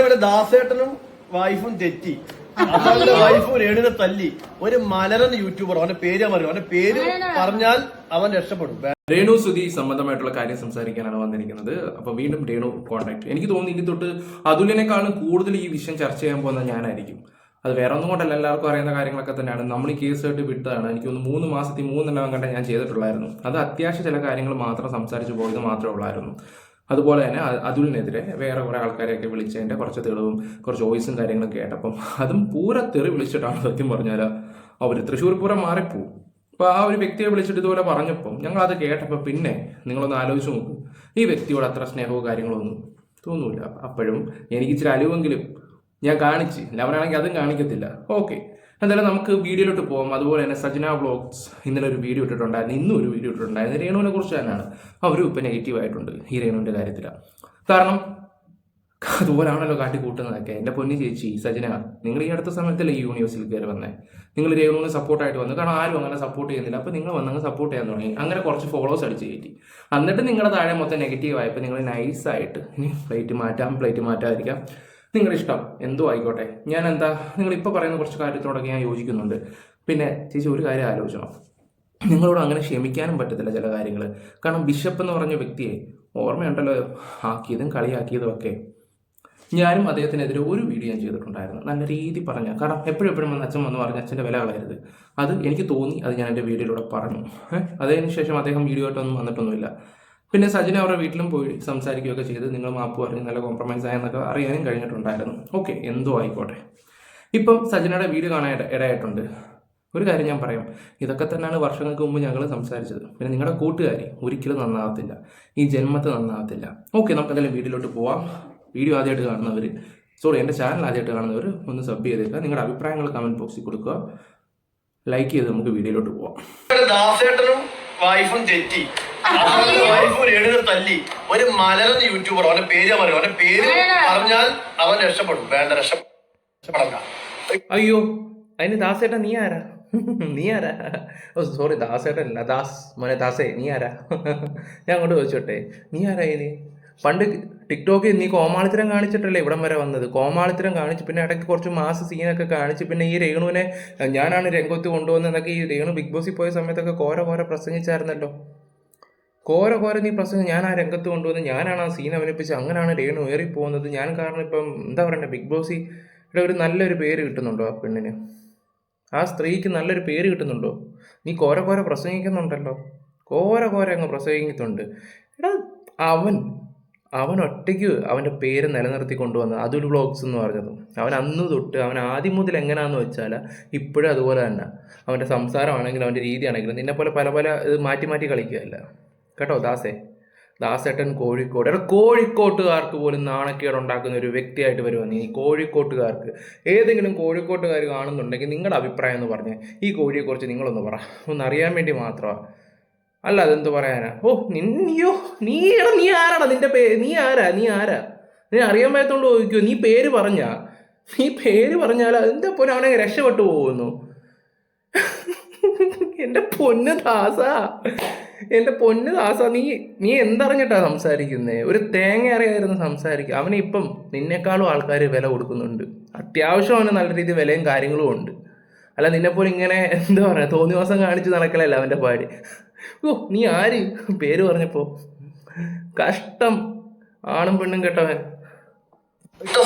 ഇവിടെ ദാസേട്ടനും വൈഫും തെറ്റി. അവന്റെ വൈഫും രേണുവിനെ തല്ലി. ഒരു മലരൻ യൂട്യൂബർ, അവന്റെ പേര് പറയും, അവന്റെ പേര് പറഞ്ഞാൽ അവൻ രക്ഷപ്പെടും. രേണു സുധി സംബന്ധമായിട്ടുള്ള കാര്യം സംസാരിക്കാനാണ് വന്നിരിക്കുന്നത്. അപ്പൊ വീണ്ടും രേണു കോൺടാക്ട്. എനിക്ക് തോന്നുന്നു ഇനി തൊട്ട് അതുലിനേക്കാളും കൂടുതൽ ഈ വിഷയം ചർച്ച ചെയ്യാൻ പോകുന്നത് ഞാനായിരിക്കും. അത് വേറെ ഒന്നും കൊണ്ടല്ല, എല്ലാവർക്കും അറിയുന്ന കാര്യങ്ങളൊക്കെ തന്നെയാണ്. നമ്മൾ ഈ കേസ് ആയിട്ട് വിട്ടതാണ്. എനിക്ക് ഒന്ന് 3 മാസത്തിൽ 3 കണ്ട ഞാൻ ചെയ്തിട്ടുള്ളായിരുന്നു. അത് അത്യാവശ്യ ചില കാര്യങ്ങൾ മാത്രം സംസാരിച്ചു പോയത് മാത്രമേ ഉള്ളായിരുന്നു. അതുപോലെ തന്നെ അതുലിനെതിരെ വേറെ കുറെ ആൾക്കാരെയൊക്കെ വിളിച്ചതിന്റെ കുറച്ച് തെളിവും കുറച്ച് വോയിസും കാര്യങ്ങളൊക്കെ കേട്ടപ്പം അതും പൂര തെറി വിളിച്ചിട്ടാണ് സത്യം പറഞ്ഞാൽ അവർ തൃശ്ശൂർ പൂരം മാറിപ്പോവും. അപ്പോൾ ആ ഒരു വ്യക്തിയെ വിളിച്ചിട്ട് ഇതുപോലെ പറഞ്ഞപ്പം ഞങ്ങൾ അത് കേട്ടപ്പോൾ പിന്നെ നിങ്ങളൊന്ന് ആലോചിച്ച് നോക്കും, ഈ വ്യക്തിയോട് അത്ര സ്നേഹവും കാര്യങ്ങളൊന്നും തോന്നൂല. അപ്പോഴും എനിക്ക് ഇച്ചിരി അലിവെങ്കിലും ഞാൻ കാണിച്ച്, അവനാണെങ്കിൽ അതും കാണിക്കത്തില്ല. ഓക്കെ, എന്തായാലും നമുക്ക് വീഡിയോയിലോട്ട് പോകാം. അതുപോലെ തന്നെ സജന വ്ളോഗ്സ് ഇന്നലെ ഒരു വീഡിയോ ഇട്ടിട്ടുണ്ടായിരുന്നു, ഇന്നും ഒരു വീഡിയോ ഇട്ടിട്ടുണ്ടായിരുന്നു. രേണുവിനെ കുറിച്ച് തന്നെയാണ്. അവരും ഇപ്പം നെഗറ്റീവ് ആയിട്ടുണ്ട് ഈ രേണുവിൻ്റെ കാര്യത്തിലാണ്. കാരണം അതുപോലാണല്ലോ കാട്ടിക്കൂട്ടുന്നതൊക്കെ. എൻ്റെ പൊന്നി ചേച്ചി സജന, നിങ്ങൾ ഈ അടുത്ത സമയത്തല്ലേ ഈ യൂണിവേഴ്സിൽ കയറി വന്നേ. നിങ്ങൾ രേണുവിന് സപ്പോർട്ടായിട്ട് വന്നു. കാരണം ആരും അങ്ങനെ സപ്പോർട്ട് ചെയ്യുന്നില്ല. അപ്പോൾ നിങ്ങൾ വന്നങ്ങ് സപ്പോർട്ട് ചെയ്യാൻ തുടങ്ങി. അങ്ങനെ കുറച്ച് ഫോളോവേഴ്സ് അടിച്ച് കയറ്റി. എന്നിട്ട് നിങ്ങളുടെ താഴെ മൊത്തം നെഗറ്റീവ് ആയപ്പോൾ നിങ്ങൾ നൈസായിട്ട് ഇനി പ്ലേറ്റ് മാറ്റാതിരിക്കാം, നിങ്ങളുടെ ഇഷ്ടം എന്തോ ആയിക്കോട്ടെ. ഞാൻ എന്താ നിങ്ങളിപ്പോൾ പറയുന്ന കുറച്ച് കാര്യത്തോടൊക്കെ ഞാൻ യോജിക്കുന്നുണ്ട്. പിന്നെ ചേച്ചി ഒരു കാര്യം ആലോചിക്കണം, നിങ്ങളോട് അങ്ങനെ ക്ഷമിക്കാനും പറ്റത്തില്ല ചില കാര്യങ്ങൾ. കാരണം ബിഷപ്പ് എന്ന് പറഞ്ഞ വ്യക്തിയെ ഓർമ്മയുണ്ടല്ലോ ആക്കിയതും കളിയാക്കിയതും ഒക്കെ. ഞാനും അദ്ദേഹത്തിനെതിരെ ഒരു വീഡിയോ ഞാൻ ചെയ്തിട്ടുണ്ടായിരുന്നു, നല്ല രീതി പറഞ്ഞ. കാരണം എപ്പോഴും വന്ന് അച്ഛൻ വന്ന് പറഞ്ഞ അച്ഛൻ്റെ വില കളയരുത്. അത് എനിക്ക് തോന്നി, അത് ഞാൻ എൻ്റെ വീഡിയോയിലൂടെ പറഞ്ഞു. അതിന് ശേഷം അദ്ദേഹം വീഡിയോ ആയിട്ടൊന്നും വന്നിട്ടൊന്നുമില്ല. പിന്നെ സജിന അവരുടെ വീട്ടിലും പോയി സംസാരിക്കുകയൊക്കെ ചെയ്ത് നിങ്ങൾ മാപ്പ് പറഞ്ഞ് നല്ല കോംപ്രമൈസ് ആയെന്നൊക്കെ അറിയാനും കഴിഞ്ഞിട്ടുണ്ടായിരുന്നു. ഓക്കെ, എന്തോ ആയിക്കോട്ടെ. ഇപ്പം സജിനയുടെ വീഡിയോ കാണാൻ ഇടയായിട്ടുണ്ട്. ഒരു കാര്യം ഞാൻ പറയാം, ഇതൊക്കെ തന്നെയാണ് വർഷങ്ങൾക്ക് മുമ്പ് ഞങ്ങൾ സംസാരിച്ചത്. പിന്നെ നിങ്ങളുടെ കൂട്ടുകാരി ഒരിക്കലും നന്നാകത്തില്ല, ഈ ജന്മത്തെ നന്നാകത്തില്ല. ഓക്കെ, നമുക്ക് എന്തായാലും വീഡിയോയിലോട്ട് പോവാം. വീഡിയോ ആദ്യമായിട്ട് കാണുന്നവർ, എൻ്റെ ചാനൽ ആദ്യമായിട്ട് കാണുന്നവർ ഒന്ന് സബ് ചെയ്തേക്കുക. നിങ്ങളുടെ അഭിപ്രായങ്ങൾ കമൻറ്റ് ബോക്സിൽ കൊടുക്കുക, ലൈക്ക് ചെയ്ത് നമുക്ക് വീഡിയോയിലോട്ട് പോവാം. ദാസേട്ടനും വൈഫും തെറ്റി. വൈഫും രേണുവിനെ തല്ലി. ഒരു മലരൻ യൂട്യൂബർ, അവന്റെ പേര് പറയും, അവന്റെ പേര് പറഞ്ഞാൽ അവൻ രക്ഷപ്പെടും. വേണ്ട, രക്ഷപ്പെടണ്ട. അയ്യോ, അതിന് ദാസേട്ടൻ നീ ആരാ? നീ ആരാ? ഓ സോറി, ദാസേട്ടനല്ല, മോനെ ദാസേ, നീ ആരാ? ഞാൻ അങ്ങോട്ട് ചോദിച്ചോട്ടെ, നീ ആരാ? ഇനി പണ്ട് ടിക്ടോക്കിൽ നീ കോമാളിത്തരം കാണിച്ചിട്ടല്ലേ ഇവിടം വരെ വന്നത്. കോമാളിത്തരം കാണിച്ച് പിന്നെ ഇടയ്ക്ക് കുറച്ച് മാസ സീനൊക്കെ കാണിച്ച് പിന്നെ ഈ രേണുവിനെ ഞാനാണ് രംഗത്ത് കൊണ്ടുവന്നതൊക്കെ. ഈ രേണു ബിഗ് ബോസിൽ പോയ സമയത്തൊക്കെ കോര പ്രസംഗിച്ചായിരുന്നല്ലോ. കോര നീ പ്രസംഗം, ഞാൻ ആ രംഗത്ത് കൊണ്ടുവന്ന്, ഞാനാണ് ആ സീൻ അവനിപ്പിച്ച്, അങ്ങനെയാണ് രേണു ഏറിപ്പോകുന്നത്. ഞാൻ കാരണം ഇപ്പം എന്താ പറയണ്ടേ, ബിഗ് ബോസിൽ ഒരു നല്ലൊരു പേര് കിട്ടുന്നുണ്ടോ ആ പെണ്ണിന്? ആ സ്ത്രീക്ക് നല്ലൊരു പേര് കിട്ടുന്നുണ്ടോ? നീ കോര പ്രസംഗിക്കുന്നുണ്ടല്ലോ, കോര അങ്ങ് പ്രസംഗിക്കുന്നുണ്ട്. എടാ, അവൻ ഒറ്റയ്ക്ക് അവൻ്റെ പേര് നിലനിർത്തി കൊണ്ടുവന്നത് അതുൽ വ്ളോഗ്സ് എന്ന് പറഞ്ഞത്. അവൻ അന്ന് തൊട്ട്, അവൻ ആദ്യം മുതൽ എങ്ങനെയാണെന്ന് വെച്ചാൽ ഇപ്പോഴും അതുപോലെ തന്നെ. അവൻ്റെ സംസാരമാണെങ്കിലും അവൻ്റെ രീതിയാണെങ്കിലും നിന്നെ പോലെ പല ഇത് മാറ്റി കളിക്കുകയല്ല കേട്ടോ. ദാസേട്ടൻ കോഴിക്കോട്, കോഴിക്കോട്ടുകാർക്ക് പോലും നാണക്കേട് ഉണ്ടാക്കുന്ന ഒരു വ്യക്തിയായിട്ട് വരുവാ നീ. കോഴിക്കോട്ടുകാർക്ക്, ഏതെങ്കിലും കോഴിക്കോട്ടുകാർ കാണുന്നുണ്ടെങ്കിൽ നിങ്ങളുടെ അഭിപ്രായം എന്ന് പറഞ്ഞേ. ഈ കോഴിയെക്കുറിച്ച് നിങ്ങളൊന്ന് പറ, ഒന്നറിയാൻ വേണ്ടി മാത്രമാണ്. അല്ല അതെന്ത് പറയാനാ? ഓ നീ ആരാടാ? നിന്റെ നീ ആരാ? നീ അറിയാൻ പറ്റത്തോണ്ട് ചോദിക്കുമോ? നീ പേര് പറഞ്ഞാൽ അതിൻ്റെ പോലെ അവനെ രക്ഷപ്പെട്ടു പോകുന്നു. എൻ്റെ പൊന്ന് ദാസ, നീ എന്തറിഞ്ഞിട്ടാ സംസാരിക്കുന്നേ? ഒരു തേങ്ങ അറിയായിരുന്നു സംസാരിക്കുക. അവന് ഇപ്പം നിന്നെക്കാളും ആൾക്കാർ വില കൊടുക്കുന്നുണ്ട്. അത്യാവശ്യം അവന് നല്ല രീതിയിൽ വിലയും കാര്യങ്ങളും ഉണ്ട്. അല്ല നിന്നെപ്പോലെ ഇങ്ങനെ എന്താ പറയുക, തോന്നിവാസം കാണിച്ച് നടക്കലല്ല അവൻ്റെ പാടി. ഓ, നീ ആര്? പേര് പറഞ്ഞപ്പോ കഷ്ടം. ആണും പെണ്ണും കെട്ടവൻ.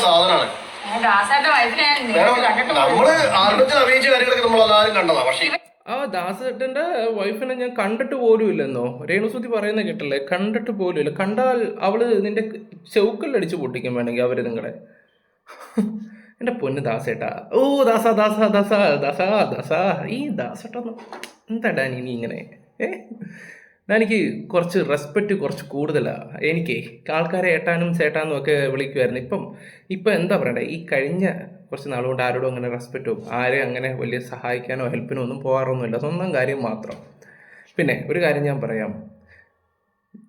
സാധനമാണ്. ആ ദാസേട്ടൻ്റെ വൈഫിനെ ഞാൻ കണ്ടിട്ട് പോലും ഇല്ലെന്നോ രേണുസുതി പറയുന്ന കേട്ടല്ലേ? കണ്ടിട്ട് പോലും ഇല്ല. കണ്ടാൽ അവള് നിന്റെ ചെവുക്കല്ലടിച്ച് പൊട്ടിക്കും വേണമെങ്കിൽ അവര് നിങ്ങളെ. എൻ്റെ പൊന്ന് ദാസേട്ടാ. ഓ ദാസ ഈ ദാസേട്ടൊന്നും എന്താടാ നീ ഇങ്ങനെ? എനിക്ക് കുറച്ച് റെസ്പെക്റ്റ് കുറച്ച് കൂടുതലാണ്. എനിക്ക് ആൾക്കാരെ ഏട്ടാനും ചേട്ടാനും ഒക്കെ വിളിക്കുമായിരുന്നു. ഇപ്പം എന്താ പറയണ്ടേ, ഈ കഴിഞ്ഞ കുറച്ച് നാളുകൊണ്ട് ആരോടും അങ്ങനെ റെസ്പെക്റ്റോ ആരെയും അങ്ങനെ വലിയ സഹായിക്കാനോ ഹെൽപ്പിനോ ഒന്നും പോകാറൊന്നുമില്ല. സ്വന്തം കാര്യം മാത്രം. പിന്നെ ഒരു കാര്യം ഞാൻ പറയാം,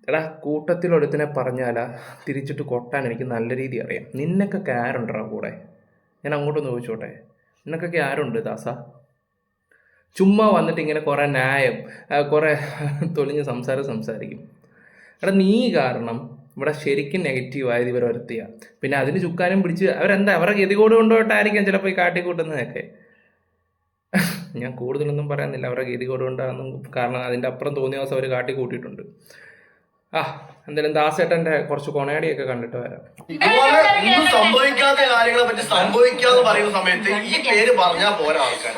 എടാ കൂട്ടത്തിലൊരുത്തിനെ പറഞ്ഞാലാ തിരിച്ചിട്ട് കൊട്ടാൻ എനിക്ക് നല്ല രീതി അറിയാം. നിന്നൊക്കെ ആരുണ്ടോ കൂടെ? ഞാൻ അങ്ങോട്ടൊന്ന് ചോദിച്ചോട്ടെ, നിനക്കൊക്കെ ആരുണ്ട് ദാസ? ചുമ്മാ വന്നിട്ട് ഇങ്ങനെ കുറേ ന്യായം, കുറേ തൊലിഞ്ഞ് സംസാരിക്കും. എടാ നീ കാരണം ഇവിടെ ശരിക്കും നെഗറ്റീവായത് ഇവർ വരുത്തിയ. പിന്നെ അതിന് ചുക്കാനും പിടിച്ച് അവരെന്താ അവരുടെ ഗതികോട് കൊണ്ടുപോയിട്ടായിരിക്കും ചിലപ്പോൾ ഈ കാട്ടിക്കൂട്ടുന്നതൊക്കെ. ഞാൻ കൂടുതലൊന്നും പറയുന്നില്ല അവരുടെ ഗതികോട് കൊണ്ടാണെന്നും, കാരണം അതിൻ്റെ അപ്പുറം തോന്നിയ ദിവസം അവർ കാട്ടിക്കൂട്ടിയിട്ടുണ്ട്. എന്തായാലും ദാസേട്ടൻ്റെ കുറച്ച് കൊണയാടിയൊക്കെ കണ്ടിട്ട് വരാം. ഇതുപോലെ ഒന്നും സംഭവിക്കാത്ത കാര്യങ്ങളെ പറ്റി സംഭവിക്കാന്ന് പറയുന്ന സമയത്ത് ഈ പേര് പറഞ്ഞാൽ പോരാ ആൾക്കാർ.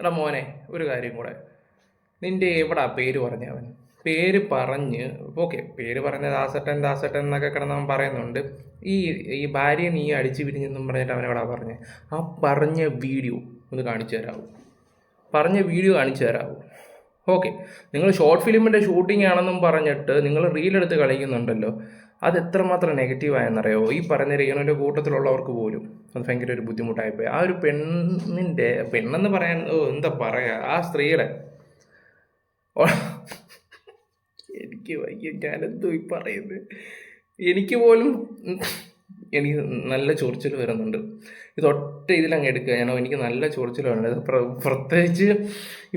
എടാ മോനെ, ഒരു കാര്യം കൂടെ, നിന്റെ എവിടാ പേര് പറഞ്ഞവൻ? പേര് പറഞ്ഞ് ഓക്കെ, പേര് പറഞ്ഞ ദാസേട്ടൻ എന്നൊക്കെ കിടന്നവൻ പറയുന്നുണ്ട്. ഈ ഭാര്യയെ നീ അടിച്ചു പിരിഞ്ഞെന്നും പറഞ്ഞിട്ട് അവനെവിടാ പറഞ്ഞത്? ആ പറഞ്ഞ വീഡിയോ ഒന്ന് കാണിച്ചു തരാമോ? കാണിച്ചു തരാമോ? ഓക്കെ, നിങ്ങൾ ഷോർട്ട് ഫിലിമിൻ്റെ ഷൂട്ടിംഗ് ആണെന്നും പറഞ്ഞിട്ട് നിങ്ങൾ റീലെടുത്ത് കളിക്കുന്നുണ്ടല്ലോ, അത് എത്രമാത്രം നെഗറ്റീവായെന്നറിയോ? ഈ പറഞ്ഞ രേണുവിൻ്റെ കൂട്ടത്തിലുള്ളവർക്ക് പോലും അത് ഭയങ്കര ഒരു ബുദ്ധിമുട്ടായിപ്പോയി. ആ ഒരു പെണ്ണെന്ന് പറയാൻ എന്താ പറയുക, ആ സ്ത്രീയുടെ എനിക്ക് വയ്യ, ഞാനെന്തോ ഈ പറയുന്നത്. എനിക്ക് പോലും എനിക്ക് നല്ല ചൊറിച്ചിൽ വരുന്നുണ്ട്. ഇതൊറ്റ ഇതിലങ്ങ് എടുക്കുക, എനിക്ക് നല്ല ചൊറിച്ചിൽ വരുന്നുണ്ട്. പ്രത്യേകിച്ച്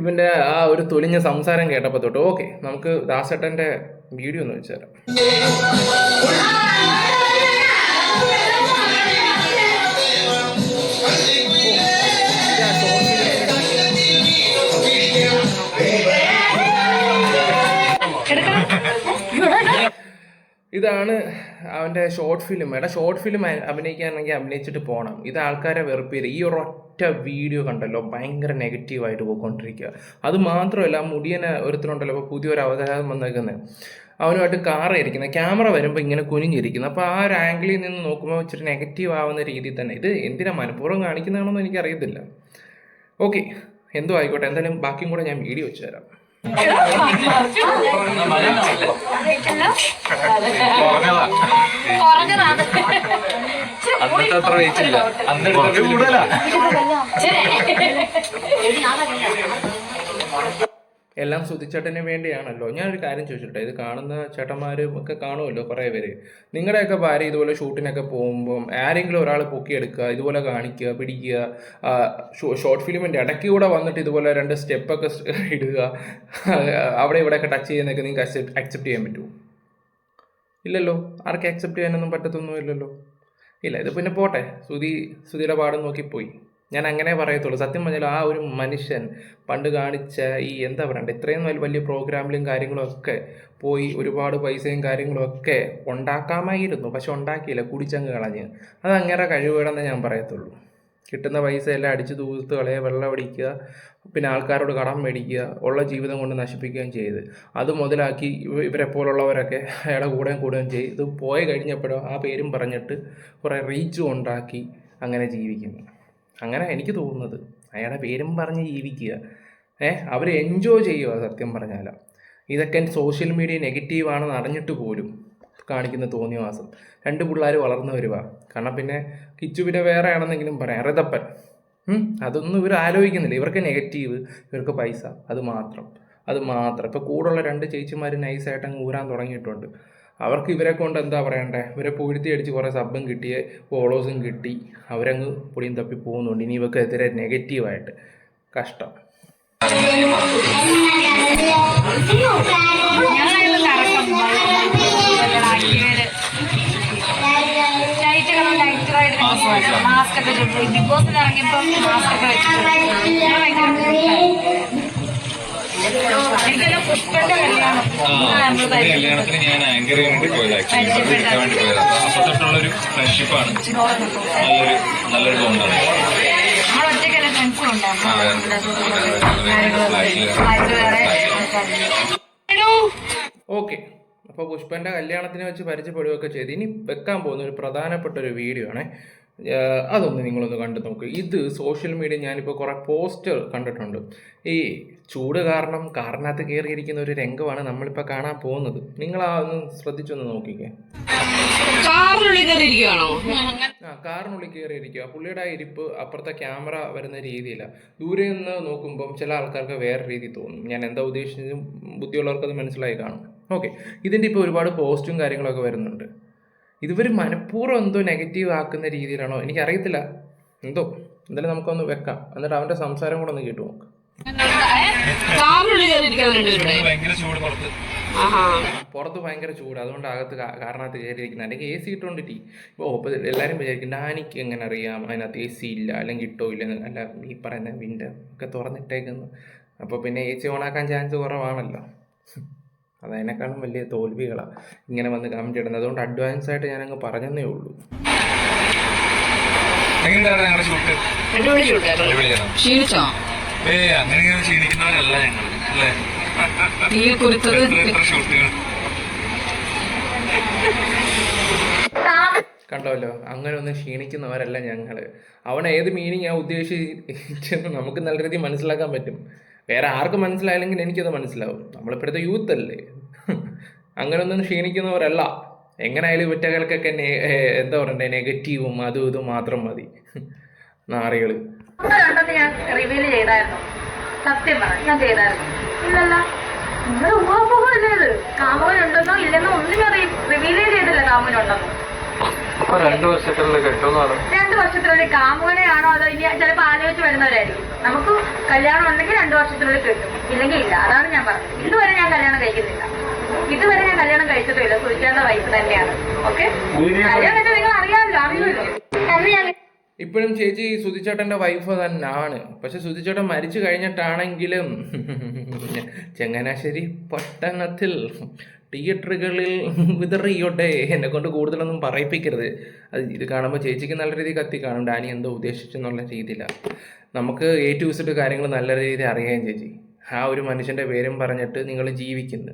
ഇവൻ്റെ ആ ഒരു തൊലിഞ്ഞ സംസാരം കേട്ടപ്പോൾ തൊട്ട്. ഓക്കെ, നമുക്ക് ദാസേട്ടൻ്റെ വീഡിയോ ഒന്ന് വെച്ച് തരാം. ഇതാണ് അവൻ്റെ ഷോർട്ട് ഫിലിം. ഷോർട്ട് ഫിലിം അഭിനയിക്കാനെങ്കിൽ അഭിനയിച്ചിട്ട് പോകണം. ഇത് ആൾക്കാരെ വെറുപ്പിയത്. ഈ ഒരൊറ്റ വീഡിയോ കണ്ടല്ലോ ഭയങ്കര നെഗറ്റീവായിട്ട് പോയിക്കൊണ്ടിരിക്കുക. അത് മാത്രമല്ല, മുടിയനെ ഒരുത്തരുണ്ടല്ലോ ഇപ്പോൾ പുതിയൊരു അവതാരം വന്നേക്കുന്നത്, അവനുമായിട്ട് കാറായിരിക്കുന്നത്, ക്യാമറ വരുമ്പോൾ ഇങ്ങനെ കുനിഞ്ഞിരിക്കുന്നത്. അപ്പോൾ ആ ഒരു ആംഗിളിൽ നിന്ന് നോക്കുമ്പോൾ ഇച്ചിരി നെഗറ്റീവ് ആവുന്ന രീതിയിൽ തന്നെ. ഇത് എന്തിനാ മനഃപൂർവ്വം കാണിക്കുന്നതാണെന്ന് എനിക്കറിയത്തില്ല. ഓക്കെ, എന്തോ ആയിക്കോട്ടെ. എന്തായാലും ബാക്കിയും കൂടെ ഞാൻ വീഡിയോ വെച്ച് തരാം. അന്നത്തെ അത്ര വെയിറ്റ് ഇല്ല, അന്ന് കൂടുതലാ. എല്ലാം സുധിച്ചേട്ടന് വേണ്ടിയാണല്ലോ. ഞാനൊരു കാര്യം ചോദിച്ചിട്ടെ, ഇത് കാണുന്ന ചേട്ടന്മാരും ഒക്കെ കാണുമല്ലോ കുറേ പേര്. നിങ്ങളുടെയൊക്കെ ഭാര്യ ഇതുപോലെ ഷൂട്ടിനൊക്കെ പോകുമ്പം ആരെങ്കിലും ഒരാൾ പൊക്കിയെടുക്കുക, ഇതുപോലെ കാണിക്കുക, പിടിക്കുക, ഷോർട്ട് ഫിലിമിൻ്റെ ഇടയ്ക്ക് കൂടെ വന്നിട്ട് ഇതുപോലെ 2 സ്റ്റെപ്പൊക്കെ ഇടുക, അവിടെ ഇവിടെയൊക്കെ ടച്ച് ചെയ്യുന്നതൊക്കെ നിങ്ങൾക്ക് അക്സെപ്റ്റ് ചെയ്യാൻ പറ്റുമോ? ഇല്ലല്ലോ. ആർക്ക് അക്സെപ്റ്റ് ചെയ്യാനൊന്നും പറ്റത്തൊന്നുമില്ലല്ലോ. ഇല്ല, ഇത് പിന്നെ പോട്ടെ, സുധിയുടെ പാടും നോക്കിപ്പോയി. ഞാൻ അങ്ങനെ പറയത്തുള്ളൂ. സത്യം പറഞ്ഞാൽ ആ ഒരു മനുഷ്യൻ പണ്ട് കാണിച്ച ഈ എന്താ പറയണ്ടേ, ഇത്രയും വലിയ പ്രോഗ്രാമിലും കാര്യങ്ങളും ഒക്കെ പോയി ഒരുപാട് പൈസയും കാര്യങ്ങളും ഒക്കെ ഉണ്ടാക്കാമായിരുന്നു. പക്ഷെ ഉണ്ടാക്കിയില്ല, കുടിച്ചങ്ങ് കളഞ്ഞ്. അത് അങ്ങനെ കഴിവുകളെന്നേ ഞാൻ പറയത്തുള്ളൂ. കിട്ടുന്ന പൈസ എല്ലാം അടിച്ചു തൂത്ത് കളയുക, വെള്ളം അടിക്കുക, പിന്നെ ആൾക്കാരോട് കടം മേടിക്കുക, ഉള്ള ജീവിതം കൊണ്ട് നശിപ്പിക്കുകയും ചെയ്ത് അത് മുതലാക്കി ഇവരെ പോലുള്ളവരൊക്കെ അയാളെ കൂടുകയും ചെയ്ത് പോയി കഴിഞ്ഞപ്പോഴോ ആ പേരും പറഞ്ഞിട്ട് കുറേ റീച്ചും ഉണ്ടാക്കി അങ്ങനെ ജീവിക്കുന്നു. അങ്ങനെ എനിക്ക് തോന്നുന്നത് അയാളുടെ പേരും പറഞ്ഞ് ജീവിക്കുക, അവർ എൻജോയ് ചെയ്യുക. സത്യം പറഞ്ഞാൽ ഇതൊക്കെ സോഷ്യൽ മീഡിയ നെഗറ്റീവാണെന്ന് അറിഞ്ഞിട്ട് പോലും കാണിക്കുന്ന തോന്നിയവാസം. 2 പിള്ളേർ വളർന്നു വരിക. കാരണം പിന്നെ കിച്ചുവിനെ വേറെ ആണെന്നെങ്കിലും പറയാം, ഋതപ്പൻ. അതൊന്നും ഇവർ ആലോചിക്കുന്നില്ല. ഇവർക്ക് നെഗറ്റീവ്, ഇവർക്ക് പൈസ, അത് മാത്രം. ഇപ്പോൾ കൂടുള്ള 2 ചേച്ചിമാർ നൈസായിട്ട് അങ്ങ് ഊരാൻ തുടങ്ങിയിട്ടുണ്ട്. അവർക്ക് ഇവരെ കൊണ്ട് എന്താ പറയണ്ടേ, ഇവരെ പുഴുത്തി അടിച്ച് കുറേ സബ്ബും കിട്ടിയ ഫോളോസും കിട്ടി, അവരങ്ങ് പൊടിയും തപ്പി പോകുന്നുണ്ട്. ഇനി ഇവർക്കെതിരെ നെഗറ്റീവായിട്ട് കഷ്ടം. കല്യാണത്തിന് ഞാൻ ആങ്കർ വേണ്ടി പോയത്, ആക്ച്വലി എടുക്കാൻ വേണ്ടി പോയത്. അപ്പൊ തൊട്ടുള്ളൊരു ഫ്രണ്ട്ഷിപ്പാണ്, നല്ലൊരു ബോണ്ടാണ്. ഓക്കെ, അപ്പോൾ പുഷ്പൻ്റെ കല്യാണത്തിനെ വെച്ച് പരിചയപ്പെടുകയൊക്കെ ചെയ്ത് ഇനി വെക്കാൻ പോകുന്ന ഒരു പ്രധാനപ്പെട്ട ഒരു വീഡിയോ ആണ്. അതൊന്ന് നിങ്ങളൊന്ന് കണ്ടു നോക്ക്. ഇത് സോഷ്യൽ മീഡിയ ഞാനിപ്പോൾ കുറേ പോസ്റ്റർ കണ്ടിട്ടുണ്ട്. ഈ ചൂട് കാരണം കാറിനകത്ത് കയറിയിരിക്കുന്ന ഒരു രംഗമാണ് നമ്മളിപ്പോൾ കാണാൻ പോകുന്നത്. നിങ്ങൾ ഒന്ന് ശ്രദ്ധിച്ചൊന്ന് നോക്കിക്കേ. കാറിനുള്ളിൽ കയറിയിരിക്കുക. പുള്ളിയുടെ ഇരിപ്പ് അപ്പുറത്തെ ക്യാമറ വരുന്ന രീതിയിലാണ്. ദൂരെ നിന്ന് നോക്കുമ്പം ചില ആൾക്കാർക്ക് വേറെ രീതി തോന്നും. ഞാൻ എന്താ ഉദ്ദേശിച്ചതും ബുദ്ധിയുള്ളവർക്കത് മനസ്സിലായി കാണും. ഓക്കെ, ഇതിൻ്റെ ഇപ്പോൾ ഒരുപാട് പോസ്റ്റും കാര്യങ്ങളൊക്കെ വരുന്നുണ്ട്. ഇതുവരെ മനഃപൂർവ്വം എന്തോ നെഗറ്റീവ് ആക്കുന്ന രീതിയിലാണോ എനിക്കറിയത്തില്ല. എന്തായാലും നമുക്കൊന്ന് വെക്കാം, എന്നിട്ട് അവൻ്റെ സംസാരം കൂടെ ഒന്ന് കേട്ടു നോക്കാം. ഭയങ്കര ചൂട് പുറത്ത്. പുറത്ത് ഭയങ്കര ചൂട്, അതുകൊണ്ട് അകത്ത് കാരണത്ത് കയറിയിരിക്കുന്നത്. അല്ലെങ്കിൽ AC ഇട്ടുകൊണ്ടിട്ട് ഇപ്പോൾ എല്ലാവരും വിചാരിക്കും ഡാനിക്ക് എങ്ങനെ അറിയാം അതിനകത്ത് AC ഇല്ല അല്ലെങ്കിൽ ഇട്ടോ ഇല്ലെന്ന്. അല്ല, ഈ പറയുന്ന വിൻഡോ ഒക്കെ തുറന്നിട്ടേക്കുന്നു. അപ്പോൾ പിന്നെ AC ഓണാക്കാൻ ചാൻസ് കുറവാണല്ലോ. അതതിനേക്കാളും വലിയ തോൽവികളാണ് ഇങ്ങനെ വന്ന് കമൻറ്റ് ഇടുന്നത്. അതുകൊണ്ട് അഡ്വാൻസ് ആയിട്ട് ഞാനങ്ങ് പറഞ്ഞതേ ഉള്ളൂ. എങ്ങനെയുണ്ടായിരുന്നു ഞങ്ങളുടെ ഷൂട്ട്? ക്ഷീണിച്ചോ? അങ്ങനെ ക്ഷീണിക്കുന്നവരല്ല ഞങ്ങൾ അല്ലേ? ഷൂട്ടുകൾ കണ്ടല്ലോ, അങ്ങനെ ഒന്നും ക്ഷീണിക്കുന്നവരല്ല ഞങ്ങൾ. അവൻ ഏത് മീനിങ് ആ ഉദ്ദേശിച്ചെന്ന് നമുക്ക് നല്ല രീതിയിൽ മനസ്സിലാക്കാൻ പറ്റും. വേറെ ആർക്കും മനസ്സിലായില്ലെങ്കിൽ എനിക്കത് മനസ്സിലാവും. നമ്മളിപ്പോഴത്തെ യൂത്ത് അല്ലേ, അങ്ങനെ ഒന്നും ക്ഷീണിക്കുന്നവരല്ല. എങ്ങനെയായാലും ഇവറ്റകൾക്കൊക്കെ എന്താ പറയണ്ടേ, നെഗറ്റീവും അതും ഇതും മാത്രം മതി. നാറികള് ഞാൻ റിവീൽ ചെയ്തായിരുന്നു. സത്യം പറ, ഞാൻ ചെയ്തായിരുന്നു. ഇല്ലല്ല, നിങ്ങളുടെ ഉമ്മാപ്പല്ലേ ഇത്? കാമുകനുണ്ടെന്നോ ഇല്ലെന്നോ ഒന്നും ഞാൻ റിവീലേ ചെയ്തില്ല. കാമുകനുണ്ടെന്നോ 2 വർഷത്തിനുള്ളിൽ കെട്ടുമെന്നാണ്. 2 വർഷത്തിനുള്ളിൽ കാമുകനെയാണോ അതോ ഇനി ചിലപ്പോൾ ആലോചിച്ച് വരുന്നവരായിരിക്കും. നമുക്ക് കല്യാണം ഉണ്ടെങ്കിൽ 2 വർഷത്തിനുള്ളിൽ കിട്ടും, ഇല്ലെങ്കിൽ ഇല്ല. അതാണ് ഞാൻ പറഞ്ഞത്. ഇതുവരെ ഞാൻ കല്യാണം കഴിക്കുന്നില്ല. ഇതുവരെ ഞാൻ കല്യാണം കഴിച്ചിട്ടില്ല. സൂചിക്കേണ്ട വയസ്സ് തന്നെയാണ്. ഓക്കെ, കല്യാണം നിങ്ങൾ അറിയാമല്ലോ, അറിയുമല്ലോ. അന്ന് ഞാൻ ഇപ്പോഴും ചേച്ചി സുധിച്ചേട്ടൻ്റെ വൈഫ് തന്നെയാണ്. പക്ഷെ സുധിച്ചേട്ടൻ മരിച്ചു കഴിഞ്ഞിട്ടാണെങ്കിലും ചങ്ങനാശ്ശേരി പട്ടണത്തിൽ തിയേറ്ററുകളിൽ വിതറിയോട്ടെ. എന്നെ കൊണ്ട് കൂടുതലൊന്നും പറയിപ്പിക്കരുത്. അത് ഇത് കാണുമ്പോൾ ചേച്ചിക്ക് നല്ല രീതിയിൽ കത്തി കാണും ഡാനി എന്തോ ഉദ്ദേശിച്ചെന്നുള്ള രീതിയിലാണ്. നമുക്ക് A to Z കാര്യങ്ങൾ നല്ല രീതിയിൽ അറിയാം ചേച്ചി. ആ ഒരു മനുഷ്യൻ്റെ പേരും പറഞ്ഞിട്ട് നിങ്ങൾ ജീവിക്കുന്നു.